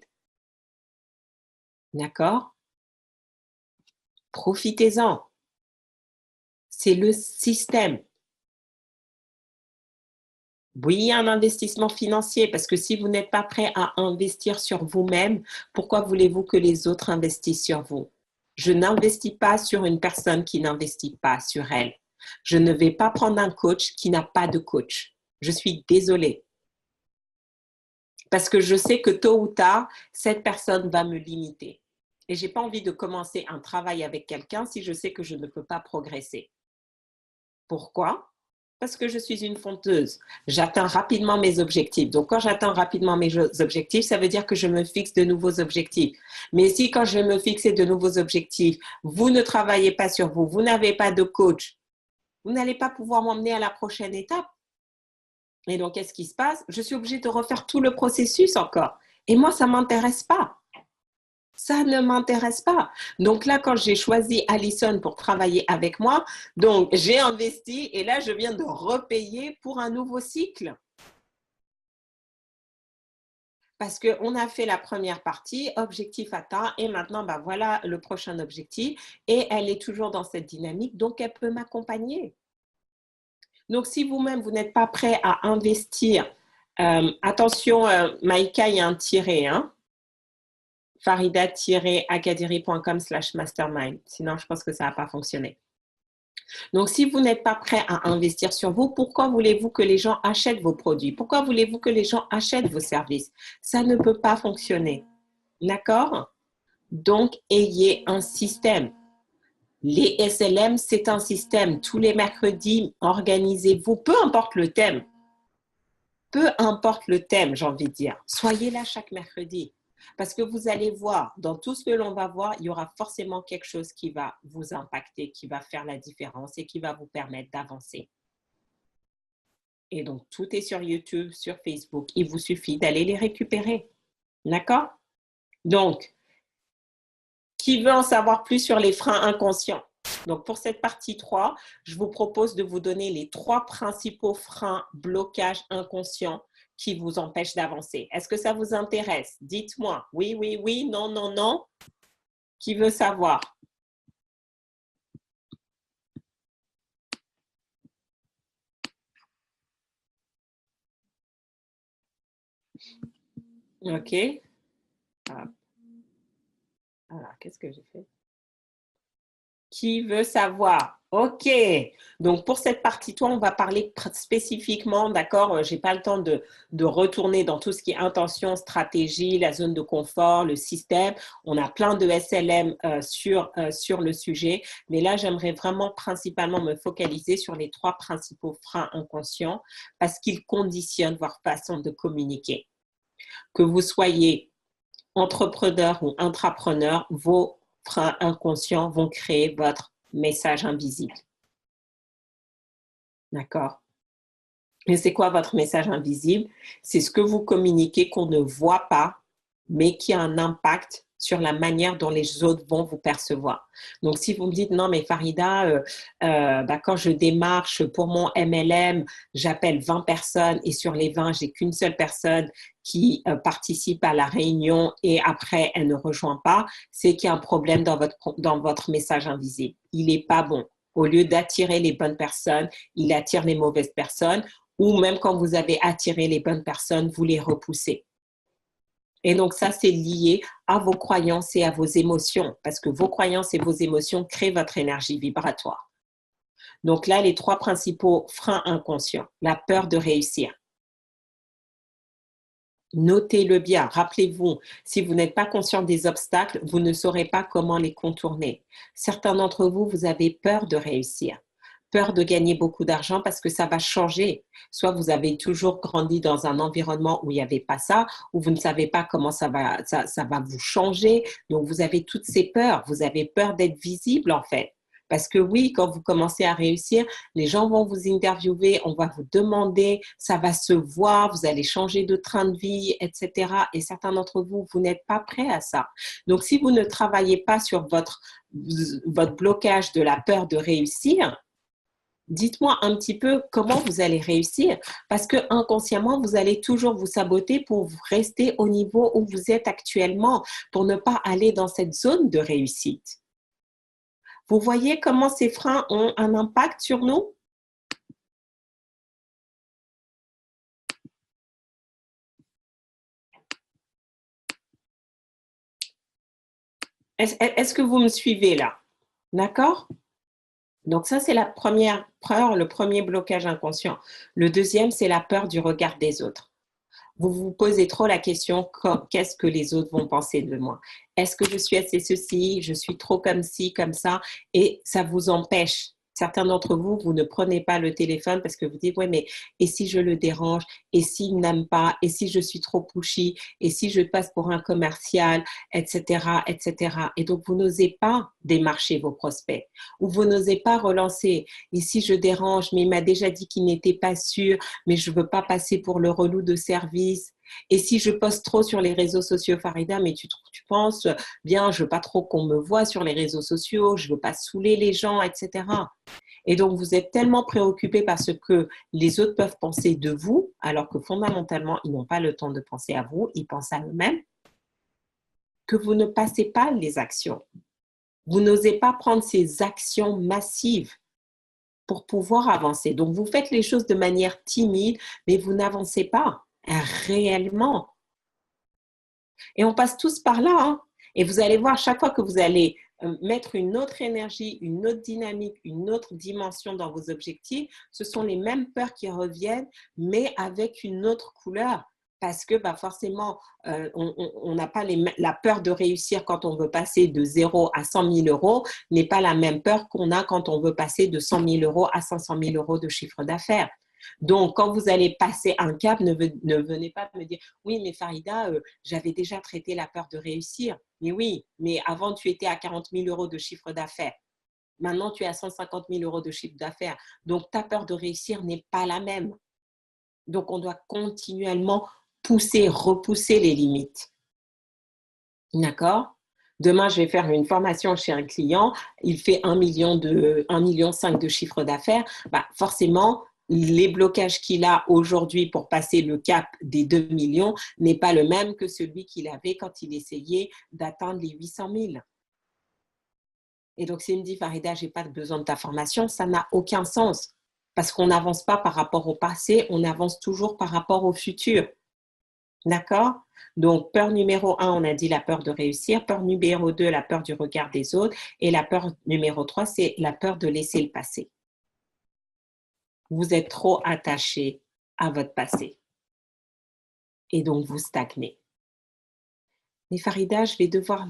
D'accord? Profitez-en. C'est le système. Oui, un investissement financier, parce que si vous n'êtes pas prêt à investir sur vous-même, pourquoi voulez-vous que les autres investissent sur vous? Je n'investis pas sur une personne qui n'investit pas sur elle. Je ne vais pas prendre un coach qui n'a pas de coach. Je suis désolée. Parce que je sais que tôt ou tard, cette personne va me limiter. Et je n'ai pas envie de commencer un travail avec quelqu'un si je sais que je ne peux pas progresser. Pourquoi? Parce que je suis une fonteuse. J'atteins rapidement mes objectifs. Donc, quand j'atteins rapidement mes objectifs, ça veut dire que je me fixe de nouveaux objectifs. Mais si quand je me fixe de nouveaux objectifs, vous ne travaillez pas sur vous, vous n'avez pas de coach, vous n'allez pas pouvoir m'emmener à la prochaine étape. Et donc, qu'est-ce qui se passe? Je suis obligée de refaire tout le processus encore. Et moi, ça ne m'intéresse pas. Ça ne m'intéresse pas. Donc là, quand j'ai choisi Alison pour travailler avec moi, donc j'ai investi et là, je viens de repayer pour un nouveau cycle. Parce qu'on a fait la première partie, objectif atteint, et maintenant, ben voilà le prochain objectif. Et elle est toujours dans cette dynamique, donc elle peut m'accompagner. Donc, si vous-même, vous n'êtes pas prêt à investir, attention, Maïka, il y a un tiret, hein? farida-akadiri.com/mastermind. Sinon, je pense que ça n'a pas fonctionné. Donc, si vous n'êtes pas prêt à investir sur vous, pourquoi voulez-vous que les gens achètent vos produits? Pourquoi voulez-vous que les gens achètent vos services? Ça ne peut pas fonctionner. D'accord? Donc, ayez un système. Les SLM, c'est un système. Tous les mercredis, organisez-vous, peu importe le thème. Peu importe le thème, j'ai envie de dire. Soyez là chaque mercredi. Parce que vous allez voir, dans tout ce que l'on va voir, il y aura forcément quelque chose qui va vous impacter, qui va faire la différence et qui va vous permettre d'avancer. Et donc, tout est sur YouTube, sur Facebook. Il vous suffit d'aller les récupérer. D'accord? Donc, qui veut en savoir plus sur les freins inconscients? Donc, pour cette partie 3, je vous propose de vous donner les 3 principaux freins, blocages inconscients qui vous empêchent d'avancer. Est-ce que ça vous intéresse? Dites-moi. Oui, oui, oui, non, non, non. Qui veut savoir? OK. Hop. Alors, qu'est-ce que j'ai fait? Qui veut savoir? OK. Donc, pour cette partie, toi, on va parler spécifiquement, d'accord? Je n'ai pas le temps de retourner dans tout ce qui est intention, stratégie, la zone de confort, le système. On a plein de SLM sur le sujet. Mais là, j'aimerais vraiment principalement me focaliser sur les 3 principaux freins inconscients parce qu'ils conditionnent votre façon de communiquer. Que vous soyez entrepreneur ou intrapreneur, vos freins inconscients vont créer votre message invisible. D'accord? Et c'est quoi votre message invisible? C'est ce que vous communiquez qu'on ne voit pas, mais qui a un impact sur la manière dont les autres vont vous percevoir. Donc, si vous me dites, non, mais Farida, quand je démarche pour mon MLM, j'appelle 20 personnes et sur les 20, j'ai qu'une seule personne qui participe à la réunion et après, elle ne rejoint pas, c'est qu'il y a un problème dans votre message invisible. Il n'est pas bon. Au lieu d'attirer les bonnes personnes, il attire les mauvaises personnes ou même quand vous avez attiré les bonnes personnes, vous les repoussez. Et donc, ça, c'est lié à vos croyances et à vos émotions, parce que vos croyances et vos émotions créent votre énergie vibratoire. Donc là, les 3 principaux freins inconscients. La peur de réussir. Notez-le bien. Rappelez-vous, si vous n'êtes pas conscient des obstacles, vous ne saurez pas comment les contourner. Certains d'entre vous, vous avez peur de réussir. Peur de gagner beaucoup d'argent parce que ça va changer. Soit vous avez toujours grandi dans un environnement où il n'y avait pas ça, ou vous ne savez pas comment ça va vous changer. Donc, vous avez toutes ces peurs. Vous avez peur d'être visible, en fait. Parce que oui, quand vous commencez à réussir, les gens vont vous interviewer, on va vous demander, ça va se voir, vous allez changer de train de vie, etc. Et certains d'entre vous, vous n'êtes pas prêts à ça. Donc, si vous ne travaillez pas sur votre blocage de la peur de réussir, dites-moi un petit peu comment vous allez réussir parce que inconsciemment, vous allez toujours vous saboter pour rester au niveau où vous êtes actuellement, pour ne pas aller dans cette zone de réussite. Vous voyez comment ces freins ont un impact sur nous? Est-ce que vous me suivez là? D'accord? Donc ça, c'est la première peur, le premier blocage inconscient. Le deuxième, c'est la peur du regard des autres. Vous vous posez trop la question, qu'est-ce que les autres vont penser de moi? Est-ce que je suis assez ceci? Je suis trop comme ci, comme ça? Et ça vous empêche. Certains d'entre vous, vous ne prenez pas le téléphone parce que vous dites, ouais, mais et si je le dérange? Et s'il n'aime pas? Et si je suis trop pushy? Et si je passe pour un commercial? Etc., etc. Et donc, vous n'osez pas démarcher vos prospects ou vous n'osez pas relancer. Et si je dérange, mais il m'a déjà dit qu'il n'était pas sûr, mais je ne veux pas passer pour le relou de service. Et si je poste trop sur les réseaux sociaux, Farida, mais tu penses, bien, je veux pas trop qu'on me voit sur les réseaux sociaux, je veux pas saouler les gens, etc. Et donc, vous êtes tellement préoccupé par ce que les autres peuvent penser de vous, alors que fondamentalement, ils n'ont pas le temps de penser à vous, ils pensent à eux-mêmes, que vous ne passez pas les actions. Vous n'osez pas prendre ces actions massives pour pouvoir avancer. Donc, vous faites les choses de manière timide, mais vous n'avancez pas réellement. Et on passe tous par là. Hein. Et vous allez voir, chaque fois que vous allez mettre une autre énergie, une autre dynamique, une autre dimension dans vos objectifs, ce sont les mêmes peurs qui reviennent, mais avec une autre couleur. Parce que forcément, on n'a pas la peur de réussir quand on veut passer de 0 à 100 000 euros, n'est pas la même peur qu'on a quand on veut passer de 100 000 euros à 500 000 euros de chiffre d'affaires. Donc, quand vous allez passer un cap, ne venez pas me dire « Oui, mais Farida, j'avais déjà traité la peur de réussir. » Mais oui, mais avant, tu étais à 40 000 euros de chiffre d'affaires. Maintenant, tu es à 150 000 euros de chiffre d'affaires. Donc, ta peur de réussir n'est pas la même. Donc, on doit continuellement pousser, repousser les limites. D'accord? Demain, je vais faire une formation chez un client, il fait 1,5 million de chiffre d'affaires. Bah, forcément, les blocages qu'il a aujourd'hui pour passer le cap des 2 millions n'est pas le même que celui qu'il avait quand il essayait d'atteindre les 800 000. Et donc, s'il me dit, Farida, je n'ai pas besoin de ta formation, ça n'a aucun sens. Parce qu'on n'avance pas par rapport au passé, on avance toujours par rapport au futur. D'accord? Donc, peur numéro 1, on a dit la peur de réussir. Peur numéro 2, la peur du regard des autres. Et la peur numéro 3, c'est la peur de laisser le passé. Vous êtes trop attaché à votre passé. Et donc, vous stagnez. Mais Farida, je vais devoir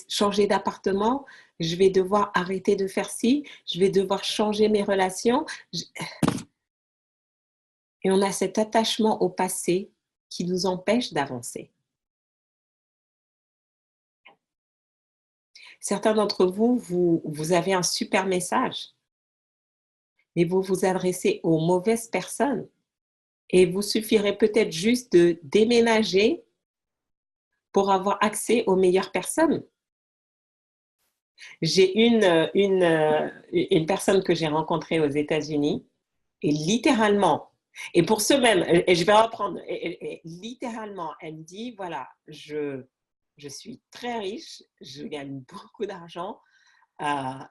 changer d'appartement, je vais devoir arrêter de faire ci, je vais devoir changer mes relations. Et on a cet attachement au passé qui nous empêche d'avancer. Certains d'entre vous, vous avez un super message, mais vous vous adressez aux mauvaises personnes. Et vous suffirait peut-être juste de déménager pour avoir accès aux meilleures personnes. J'ai une personne que j'ai rencontrée aux États-Unis et littéralement, et pour ce même, et je vais reprendre, et littéralement, elle me dit, voilà, je suis très riche, je gagne beaucoup d'argent,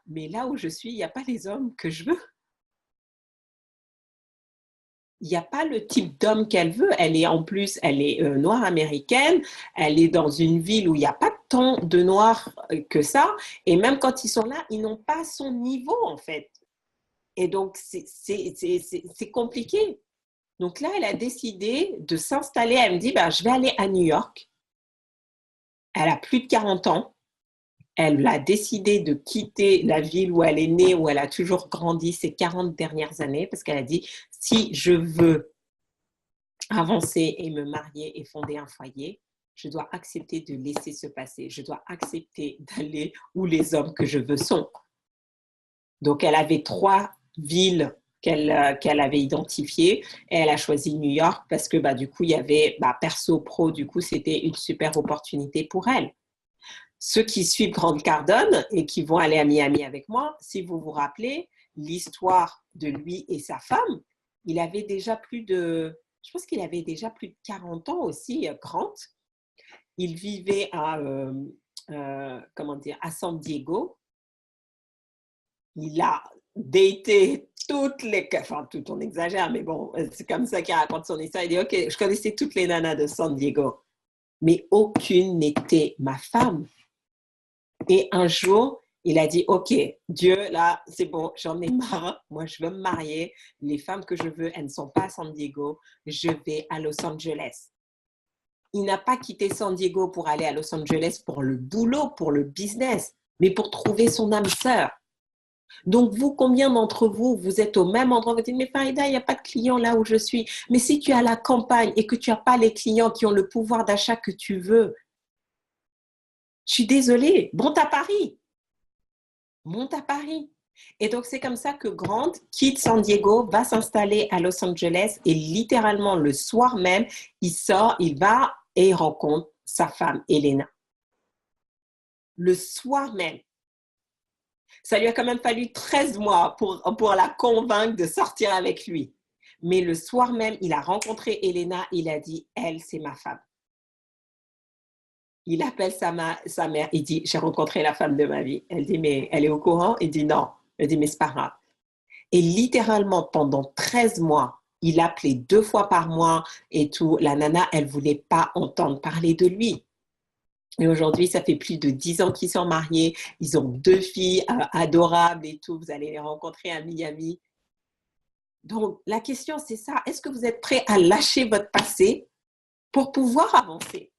mais là où je suis, il n'y a pas les hommes que je veux. Il n'y a pas le type d'homme qu'elle veut. Elle est en plus, elle est noire américaine. Elle est dans une ville où il n'y a pas tant de noirs que ça. Et même quand ils sont là, ils n'ont pas son niveau en fait. Et donc, c'est compliqué. Donc là, elle a décidé de s'installer. Elle me dit, bah, je vais aller à New York. Elle a plus de 40 ans. Elle a décidé de quitter la ville où elle est née, où elle a toujours grandi ces 40 dernières années, parce qu'elle a dit, si je veux avancer et me marier et fonder un foyer, je dois accepter de laisser se passer. Je dois accepter d'aller où les hommes que je veux sont. Donc, elle avait 3 villes qu'elle avait identifiées et elle a choisi New York parce que du coup, il y avait perso, pro, du coup, c'était une super opportunité pour elle. Ceux qui suivent Grant Cardone et qui vont aller à Miami avec moi, si vous vous rappelez, l'histoire de lui et sa femme, il avait déjà je pense qu'il avait déjà plus de 40 ans aussi, Grant. Il vivait à San Diego. Il a daté tout on exagère, mais bon, c'est comme ça qu'il raconte son histoire. Il dit, OK, je connaissais toutes les nanas de San Diego, mais aucune n'était ma femme. Et un jour, il a dit, OK, Dieu, là, c'est bon, j'en ai marre. Moi, je veux me marier. Les femmes que je veux, elles ne sont pas à San Diego. Je vais à Los Angeles. Il n'a pas quitté San Diego pour aller à Los Angeles pour le boulot, pour le business, mais pour trouver son âme sœur. Donc, vous, combien d'entre vous, vous êtes au même endroit, vous dites, mais Farida, il n'y a pas de clients là où je suis. Mais si tu es à la campagne et que tu n'as pas les clients qui ont le pouvoir d'achat que tu veux, je suis désolée, monte à Paris. Monte à Paris. Et donc, c'est comme ça que Grant quitte San Diego, va s'installer à Los Angeles et littéralement le soir même, il sort, il va et il rencontre sa femme, Elena. Le soir même. Ça lui a quand même fallu 13 mois pour la convaincre de sortir avec lui. Mais le soir même, il a rencontré Elena, il a dit, elle, c'est ma femme. Il appelle sa mère, il dit, j'ai rencontré la femme de ma vie. Elle dit, mais elle est au courant? Il dit, non. Elle dit, mais c'est pas grave. Et littéralement, pendant 13 mois, il appelait 2 fois par mois et tout. La nana, elle voulait pas entendre parler de lui. Et aujourd'hui, ça fait plus de 10 ans qu'ils sont mariés. Ils ont 2 filles adorables et tout. Vous allez les rencontrer à Miami. Donc, la question, c'est ça. Est-ce que vous êtes prêt à lâcher votre passé pour pouvoir avancer?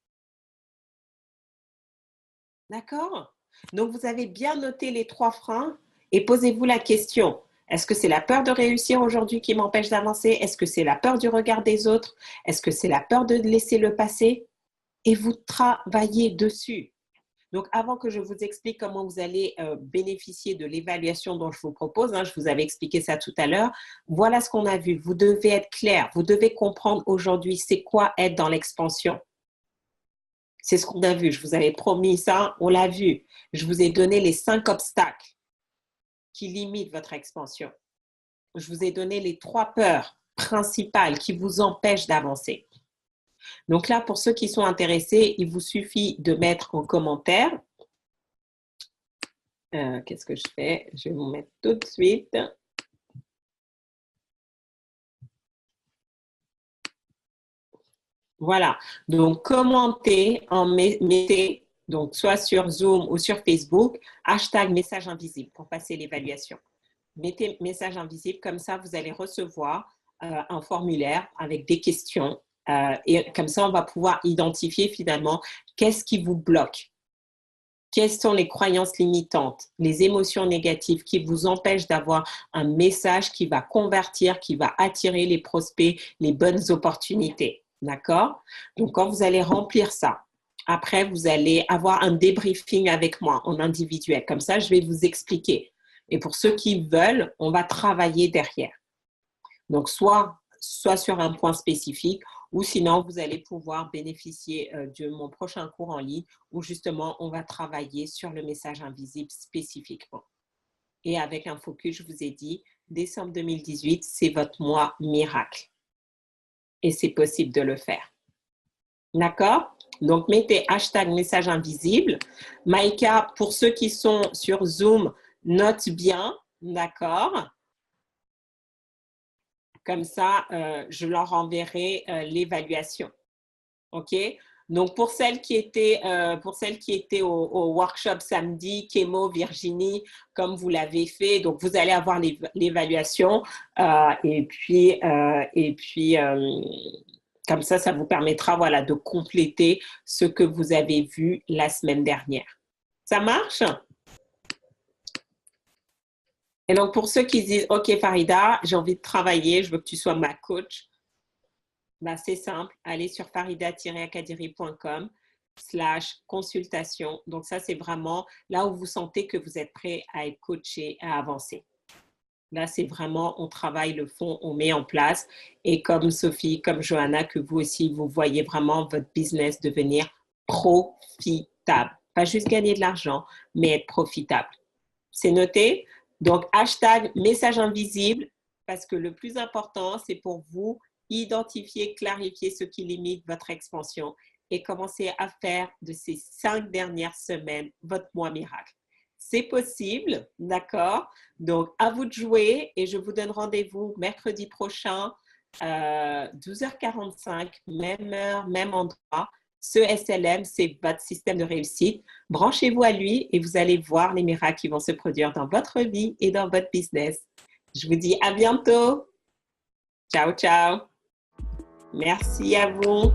D'accord? Donc, vous avez bien noté les 3 freins et posez-vous la question. Est-ce que c'est la peur de réussir aujourd'hui qui m'empêche d'avancer? Est-ce que c'est la peur du regard des autres? Est-ce que c'est la peur de laisser le passé? Et vous travaillez dessus. Donc, avant que je vous explique comment vous allez bénéficier de l'évaluation dont je vous propose, je vous avais expliqué ça tout à l'heure, voilà ce qu'on a vu. Vous devez être clair, vous devez comprendre aujourd'hui c'est quoi être dans l'expansion. C'est ce qu'on a vu. Je vous avais promis ça, on l'a vu. Je vous ai donné les 5 obstacles qui limitent votre expansion. Je vous ai donné les 3 peurs principales qui vous empêchent d'avancer. Donc là, pour ceux qui sont intéressés, il vous suffit de mettre en commentaire. Qu'est-ce que je fais? Je vais vous mettre tout de suite. Voilà. Donc, commentez, mettez, donc soit sur Zoom ou sur Facebook, hashtag message invisible pour passer l'évaluation. Mettez message invisible, comme ça, vous allez recevoir un formulaire avec des questions. Et comme ça, on va pouvoir identifier finalement qu'est-ce qui vous bloque. Quelles sont les croyances limitantes, les émotions négatives qui vous empêchent d'avoir un message qui va convertir, qui va attirer les prospects, les bonnes opportunités. D'accord? Donc, quand vous allez remplir ça, après, vous allez avoir un débriefing avec moi en individuel. Comme ça, je vais vous expliquer. Et pour ceux qui veulent, on va travailler derrière. Donc, soit sur un point spécifique ou sinon, vous allez pouvoir bénéficier de mon prochain cours en ligne où justement, on va travailler sur le message invisible spécifiquement. Et avec un focus, je vous ai dit, décembre 2018, c'est votre mois miracle. Et c'est possible de le faire. D'accord? Donc, mettez hashtag message invisible. Maïka, pour ceux qui sont sur Zoom, note bien, d'accord? Comme ça, je leur enverrai l'évaluation. OK? Donc, pour celles qui étaient au workshop samedi, Kémo, Virginie, comme vous l'avez fait, donc vous allez avoir l'évaluation et puis comme ça vous permettra voilà, de compléter ce que vous avez vu la semaine dernière. Ça marche? Et donc, pour ceux qui disent, OK, Farida, j'ai envie de travailler, je veux que tu sois ma coach, ben, c'est simple, allez sur farida-akadiri.com/consultation. Donc, ça, c'est vraiment là où vous sentez que vous êtes prêt à être coaché, à avancer. Là, c'est vraiment, on travaille le fond, on met en place. Et comme Sophie, comme Johanna, que vous aussi, vous voyez vraiment votre business devenir profitable. Pas juste gagner de l'argent, mais être profitable. C'est noté? Donc, hashtag message invisible, parce que le plus important, c'est pour vous identifier, clarifier ce qui limite votre expansion et commencer à faire de ces 5 dernières semaines votre mois miracle. C'est possible, d'accord? Donc, à vous de jouer et je vous donne rendez-vous mercredi prochain, 12h45, même heure, même endroit. Ce SLM, c'est votre système de réussite. Branchez-vous à lui et vous allez voir les miracles qui vont se produire dans votre vie et dans votre business. Je vous dis à bientôt. Ciao, ciao. Merci à vous.